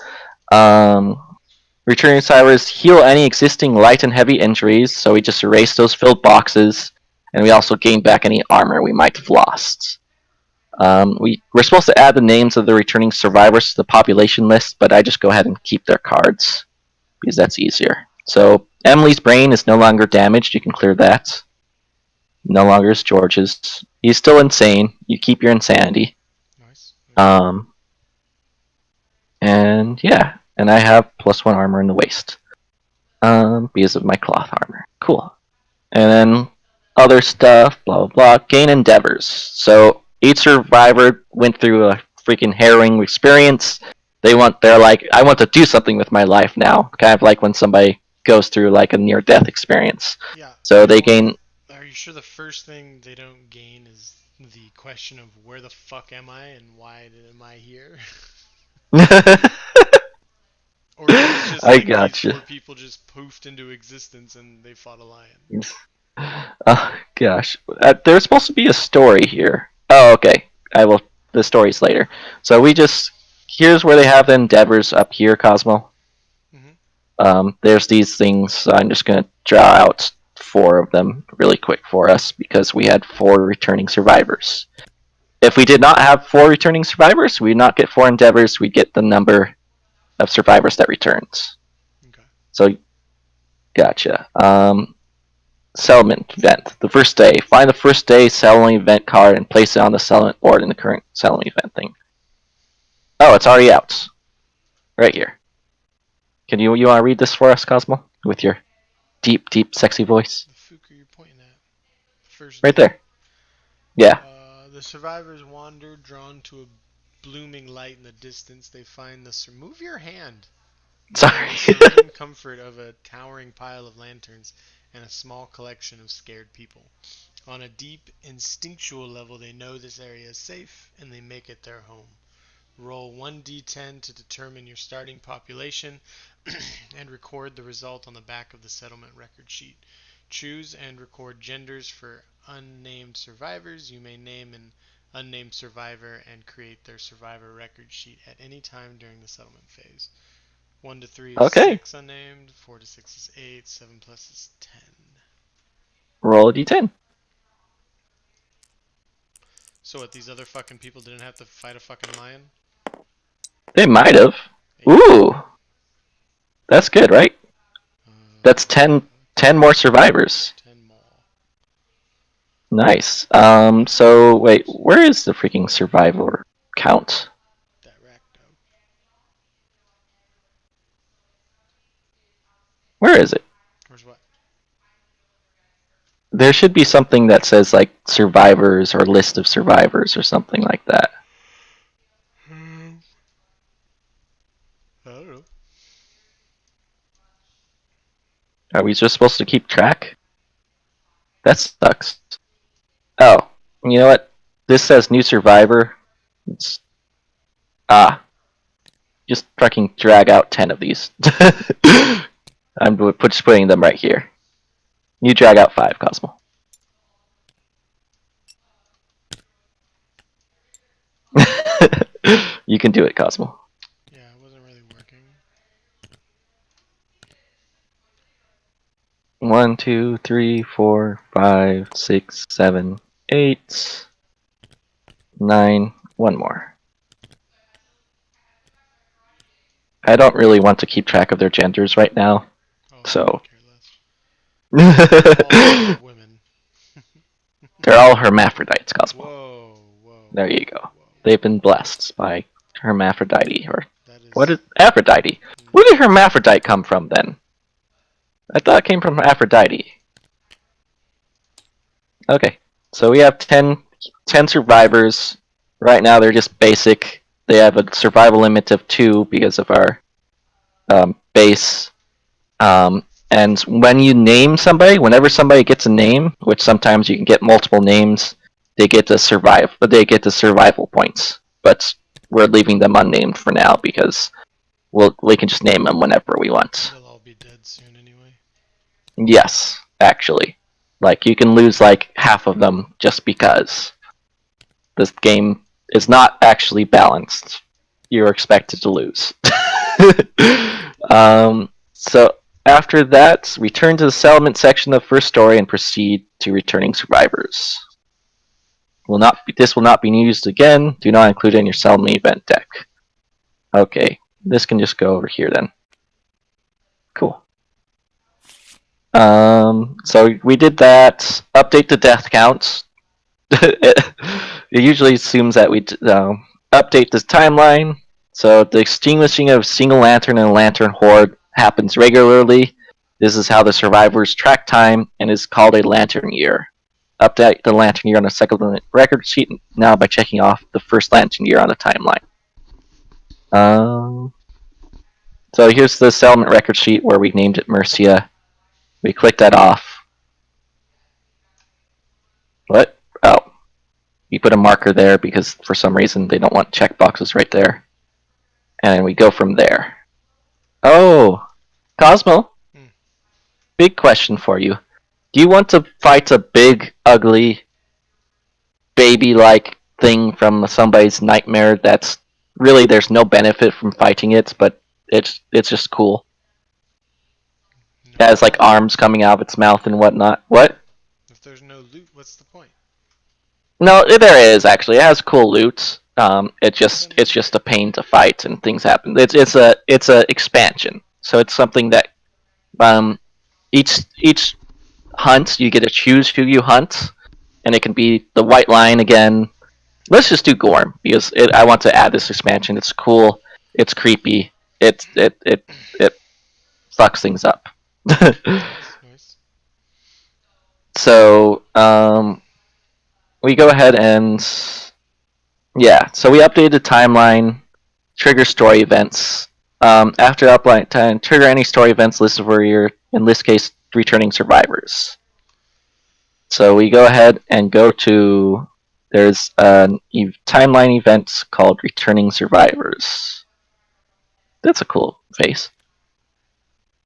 Returning survivors heal any existing light and heavy injuries, so we just erase those filled boxes, and we also gain back any armor we might have lost. We're supposed to add the names of the returning survivors to the population list, but I just go ahead and keep their cards, because that's easier. So Emily's brain is no longer damaged, you can clear that. No longer is George's. He's still insane, you keep your insanity. Nice. And yeah, and I have +1 armor in the waist. Because of my cloth armor. Cool. And then other stuff, blah blah blah. Gain endeavors. So each survivor went through a freaking harrowing experience. They're like, I want to do something with my life now. Kind of like when somebody goes through like a near death experience. Yeah. So they Well, gain. are you sure the first thing they don't gain is the question of where the fuck am I and why am I here? Or is it just I like these gotcha. four people just poofed into existence and they fought a lion? Oh gosh, there's supposed to be a story here. Oh, okay. I will. The story's later. So we just here's where they have the endeavors up here, Cosmo. Hmm. There's these things. So I'm just gonna draw out four of them really quick for us because we had four returning survivors. If we did not have four returning survivors, we'd not get four endeavors. We'd get the number of survivors that returns. Okay. So, gotcha. Settlement event. The first day. Find the first day settlement event card and place it on the settlement board in the current settlement event thing. Oh, it's already out. Right here. Can you want to read this for us, Cosmo? With your deep, sexy voice? The fuck are you pointing at? First Right day. there. Yeah. The survivors wander, drawn to a blooming light in the distance. They find the move your hand. They find Sorry. the serene comfort of a towering pile of lanterns and a small collection of scared people. On a deep, instinctual level, they know this area is safe and they make it their home. Roll 1d10 to determine your starting population and record the result on the back of the settlement record sheet. Choose and record genders for unnamed survivors. You may name an unnamed survivor and create their survivor record sheet at any time during the settlement phase. 1 to 3 is Okay. 6 unnamed, 4 to 6 is 8, 7 plus is 10. Roll a d10. So what, these other fucking people didn't have to fight a fucking lion? They might have. 8. Ooh. That's good, right? Uh, That's 10 more survivors. 10 more. Nice. So wait, where is the freaking survivor count? That rack dog. Where is it? Where's what? There should be something that says like survivors or list of survivors or something like that. I don't know. Are we just supposed to keep track? That sucks. Oh, you know what? This says new survivor. It's, just fucking drag out 10 of these. I'm just putting them right here. You drag out 5, Cosmo. You can do it, Cosmo. Yeah, it wasn't really working. 1, 2, 3, 4, 5, 6, 7, 8, 9. One more. I don't really want to keep track of their genders right now, Oh, so. I care less. All women. They're all hermaphrodites, Cosmo. Whoa. There you go. Whoa. They've been blessed by Hermaphrodite, or That is. what is Aphrodite? Where did hermaphrodite come from then? I thought it came from Aphrodite. Okay, so we have 10 survivors. Right now they're just basic. They have a survival limit of 2 because of our base. And when you name somebody, whenever somebody gets a name, which sometimes you can get multiple names, they get to survive, but they get the survival points. But we're leaving them unnamed for now because we can just name them whenever we want. They'll all be dead soon anyway. Yes, actually. Like, you can lose like half of them just because this game is not actually balanced. You're expected to lose. So after that, return to the settlement section of the first story and proceed to returning survivors. This will not be used again. Do not include it in your settlement event deck. Okay, this can just go over here then. Cool. So we did that. Update the death counts. It usually assumes that we update this timeline. So the extinguishing of a single lantern and a lantern horde happens regularly. This is how the survivors track time and is called a lantern year. Update the lantern year on the second record sheet now by checking off the first lantern year on the timeline. Um, so here's the settlement record sheet where we named it Mercia. We click that off. What? Oh, you put a marker there because for some reason they don't want checkboxes right there. And we go from there. Oh, Cosmo, Hmm. big question for you. Do you want to fight a big, ugly, baby-like thing from somebody's nightmare that's really there's no benefit from fighting it, but it's just cool? It No. has like arms coming out of its mouth and whatnot. What? If there's no loot, what's the point? No, there is actually. It has cool loot. Then It's just a pain to fight and things happen. It's a expansion. So it's something that um each hunt you get to choose who you hunt, and it can be the White Lion again. Let's just do Gorm because I want to add this expansion. It's cool. It's creepy. It fucks things up. nice. So we go ahead and yeah. So we updated the timeline. Trigger story events. After upline time, trigger any story events listed for your, in this case, returning survivors. So we go ahead and go to, there's a timeline event called Returning Survivors. That's a cool face.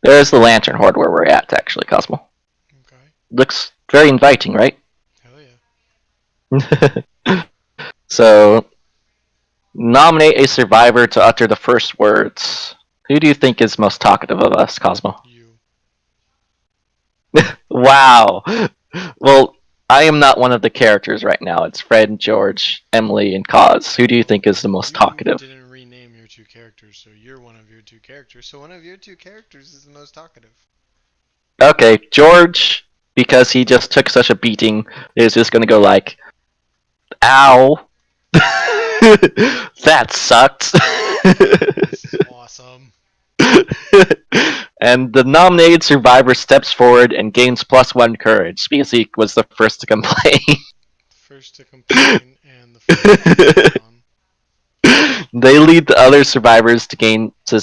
There's the Lantern Horde where we're at, actually, Cosmo. Okay. Looks very inviting, right? Hell yeah. So, nominate a survivor to utter the first words. Who do you think is most talkative of us, Cosmo? You. Wow. Well, I am not one of the characters right now. It's Fred, George, Emily, and Cause. Who do you think is the most talkative? You didn't rename your two characters, so you're one of your two characters. So one of your two characters is the most talkative. Okay, George, because he just took such a beating, is just gonna go like, "Ow, that sucked." This is awesome. And the nominated survivor steps forward and gains +1 courage because he was the first to complain. First to complain and the first to move on. They lead the other survivors to gain to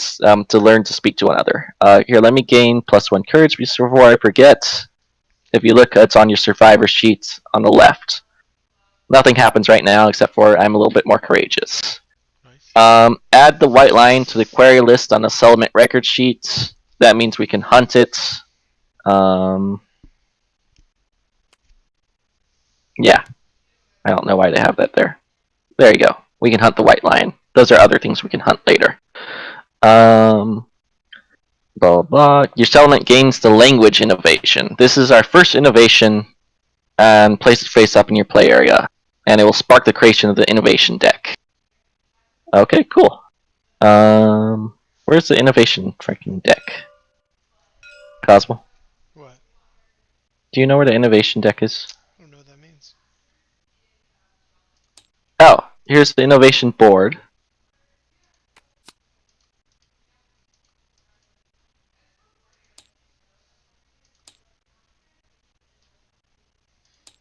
learn to speak to one another. Here, let me gain +1 courage before I forget. If you look, it's on your survivor sheet on the left. Nothing happens right now except for I'm a little bit more courageous. Nice. Add the White Lion to the query list on the settlement record sheet. That means we can hunt it. Yeah, I don't know why they have that there. There you go. We can hunt the White Lion. Those are other things we can hunt later. Blah, blah, blah. Your settlement gains the language innovation. This is our first innovation, and place it face up in your play area, and it will spark the creation of the innovation deck. Okay, cool. Where's the innovation freaking deck? Cosmo, What? do you know where the innovation deck is? I don't know what that means. Oh, here's the innovation board.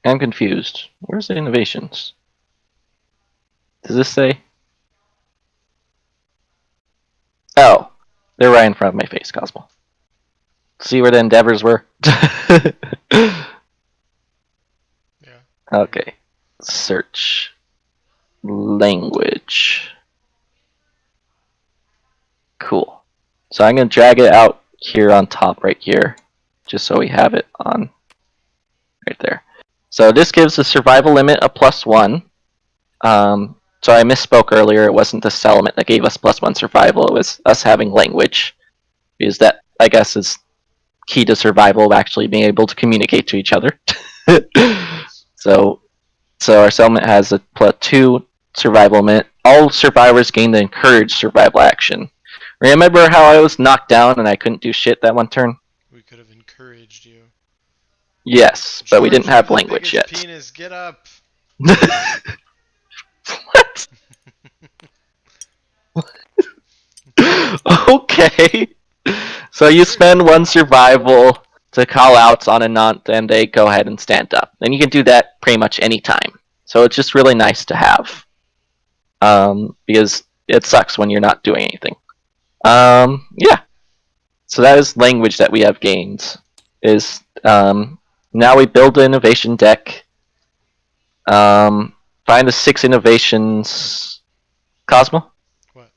I'm confused. Where's the innovations? Does this say? Oh, they're right in front of my face, Cosmo. See where the endeavors were? Yeah. Okay. Search. Language. Cool. So I'm going to drag it out here on top right here, just so we have it on right there. So this gives the survival limit a +1. So I misspoke earlier. It wasn't the settlement that gave us +1 survival. It was us having language, because that, I guess, is key to survival, actually being able to communicate to each other. So our settlement has a +2 survival limit. All survivors gain the encouraged survival action. Remember how I was knocked down and I couldn't do shit that one turn? We could have encouraged you. Yes, but we George didn't have with the language biggest yet. Penis, get up. What? Okay. So you spend 1 survival to call out on a non, and they go ahead and stand up. And you can do that pretty much any time. So it's just really nice to have. Because it sucks when you're not doing anything. Yeah. So that is language that we have gained. Is now we build the innovation deck. Find the 6 innovations. Cosmo, What?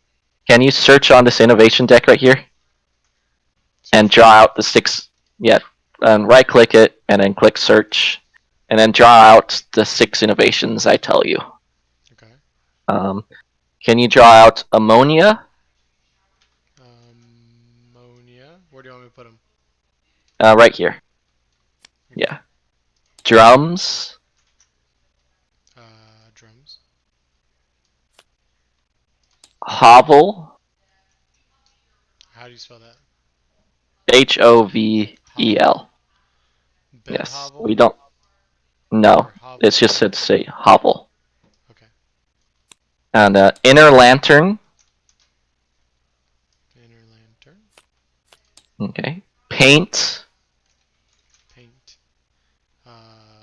can you search on this innovation deck right here and Search draw what? out the 6? Yeah, and right click it and then click search, and then draw out the 6 innovations I tell you. Okay. Um, can you draw out ammonia? Ammonia. Where do you want me to put them? Right here. Okay. Yeah. Drums. Drums. Hovel. How do you spell that? Hovel. Hovel. Bed Yes. hovel We don't. No. or It's hovel? just said say hovel. Okay. And inner lantern. Inner lantern. Okay. Paint Paint.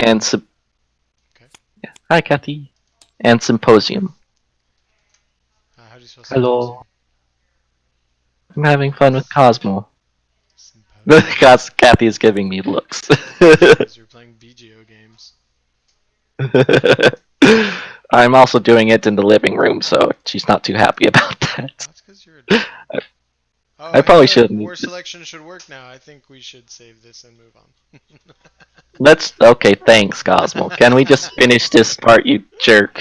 and Okay. yeah. Hi, Kathy. And symposium. How do you spell Hello. symposium? I'm having fun with Cosmo. Symposium. Kathy is giving me looks. Because you're playing BGO games. I'm also doing it in the living room, so she's not too happy about that. That's because you're a dog. Oh, I hey, probably look. shouldn't. War selection should work now. I think we should save this and move on. Let's. Okay, thanks, Cosmo. Can we just finish this part, you jerk?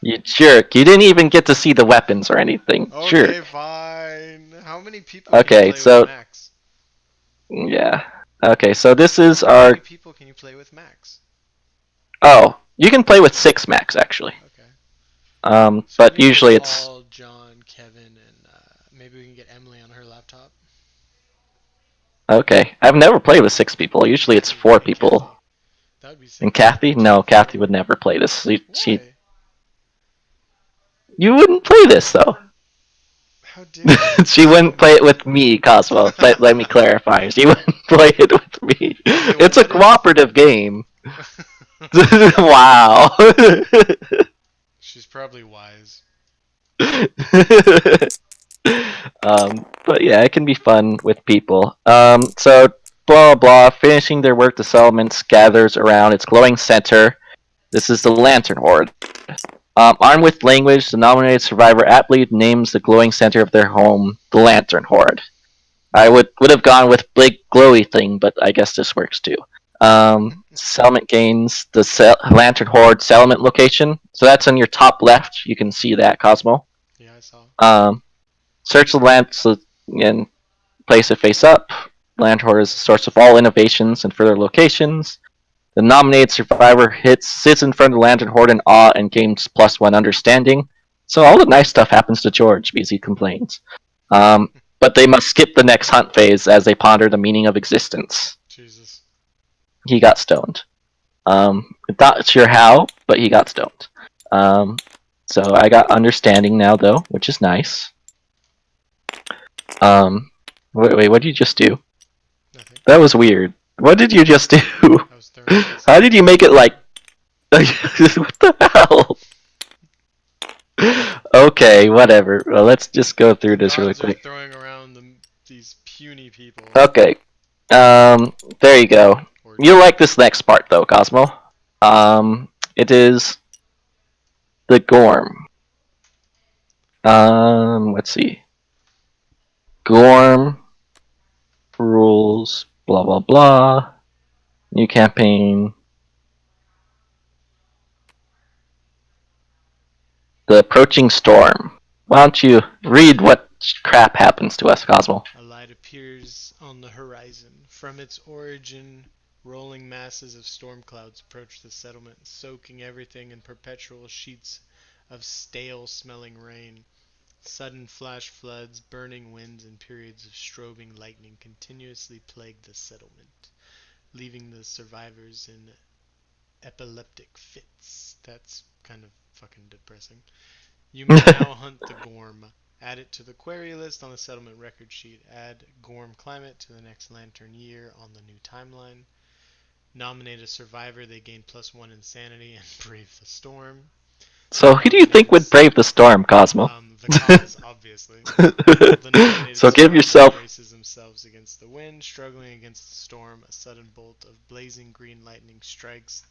You jerk. You didn't even get to see the weapons or anything. Okay, Jerk. fine. How many people can you Okay, play with so. max? Yeah. Okay, so this is How our. many people can you play with max? Oh, you can play with 6 max, actually. Okay. So we But can play usually it's. Paul, John, Kevin, and maybe we can get Emily on her laptop. Okay. I've never played with 6 people. Usually it's Kathy. 4 Hey, Kathy. people. That would be And sick. Kathy? Two No, to four. Kathy would never play this. She Why? You wouldn't play this, though. How dare you? She wouldn't play it with me, Cosmo. Let me clarify. She wouldn't play it with me. Okay, well, It's a what if? cooperative game. Wow. She's probably wise. But yeah, it can be fun with people. So blah blah. Finishing their work, the settlement gathers around its glowing center. This is the Lantern Horde. Armed with language, the nominated survivor aptly names the glowing center of their home the Lantern Horde. I would have gone with big glowy thing, but I guess this works too. Settlement gains the Lantern Horde settlement location. So that's on your top left. You can see that, Cosmo. Yeah, I saw. Um, search the lamps and place it face up. Lantern Horde is the source of all innovations and further locations. The nominated survivor sits in front of the Lantern Horde in awe and gains +1 understanding. So all the nice stuff happens to George because he complains. But they must skip the next hunt phase as they ponder the meaning of existence. Jesus. He got stoned. Not sure how, but he got stoned. So I got understanding now, though, which is nice. Wait, what did you just do? Nothing. That was weird. What did you just do? I was throwing things How at did you. you make it like? What the hell? Okay, whatever. Well, let's just go The through this really gods are quick. throwing around these puny people. Okay. There you go. Or You'll like this next part though, Cosmo. It is the Gorm. Let's see. Gorm rules. Blah blah blah. New campaign. The approaching storm. Why don't you read what crap happens to us, Cosmo? a light appears on the horizon. From its origin, rolling masses of storm clouds approach the settlement, soaking everything in perpetual sheets of stale smelling rain. Sudden flash floods, burning winds, and periods of strobing lightning continuously plague the settlement, leaving the survivors in epileptic fits. That's kind of fucking depressing. You may now hunt the Gorm. Add it to the query list on the settlement record sheet. Add Gorm climate to the next lantern year on the new timeline. Nominate a survivor. They gain +1 insanity and brave the storm. So who do you think would brave the storm, Cosmo? The cause, obviously. The nominated So give survivor yourself. braces themselves against the wind, struggling against the storm. A sudden bolt of blazing green lightning strikes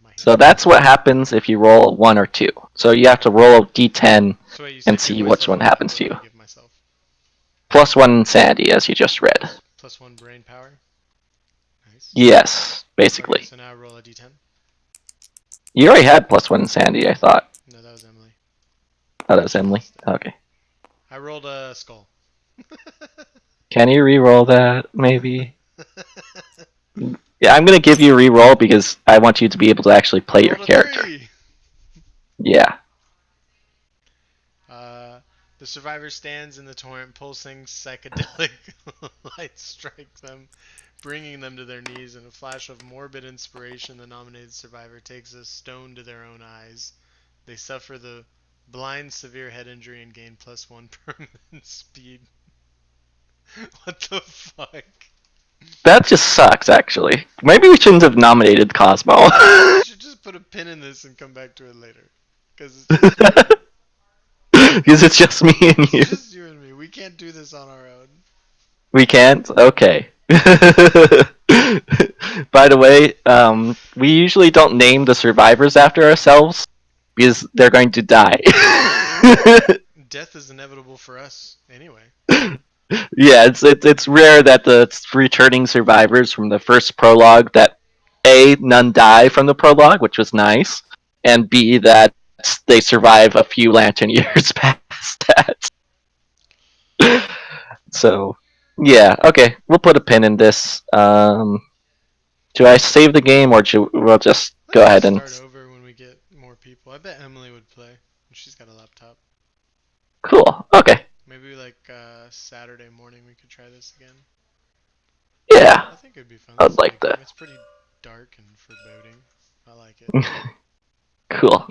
my hand. So that's what happens if you roll a 1 or 2. So you have to roll a d10 So wait, you and said give see which myself one what? happens What to do you. I give myself? +1 insanity, as you just read. +1 brain power. Nice. Yes, Okay, basically. so now I roll a d10. You already had +1 insanity, I thought. No, that was Emily. Oh, that was Emily. Okay. I rolled a skull. Can you re-roll that, maybe? Yeah, I'm gonna give you a re-roll because I want you to be able to actually I play your rolled a character. 3. Yeah. The survivor stands in the torrent, pulsing psychedelic light strike them, bringing them to their knees. In a flash of morbid inspiration, the nominated survivor takes a stone to their own eyes. They suffer the blind severe head injury and gain +1 permanent speed. What the fuck? That just sucks, actually. Maybe we shouldn't have nominated Cosmo. We should just put a pin in this and come back to it later. Because it's just you and me. Because it's just me and you. It's just you and me. We can't do this on our own. We can't? Okay. By the way, we usually don't name the survivors after ourselves because they're going to die. Death is inevitable for us anyway. Yeah, it's rare that the returning survivors from the first prologue that A, none die from the prologue, which was nice, and B, that they survive a few lantern years past that. So, yeah, okay, we'll put a pin in this. Do I save the game or we'll just Let's go just ahead and? start over when we get more people. I bet Emily would play. She's got a laptop. Cool. Okay. Maybe like Saturday morning we could try this again. Yeah, I think it'd be fun. This I'd is a like good game. that. It's pretty dark and foreboding. I like it. Cool.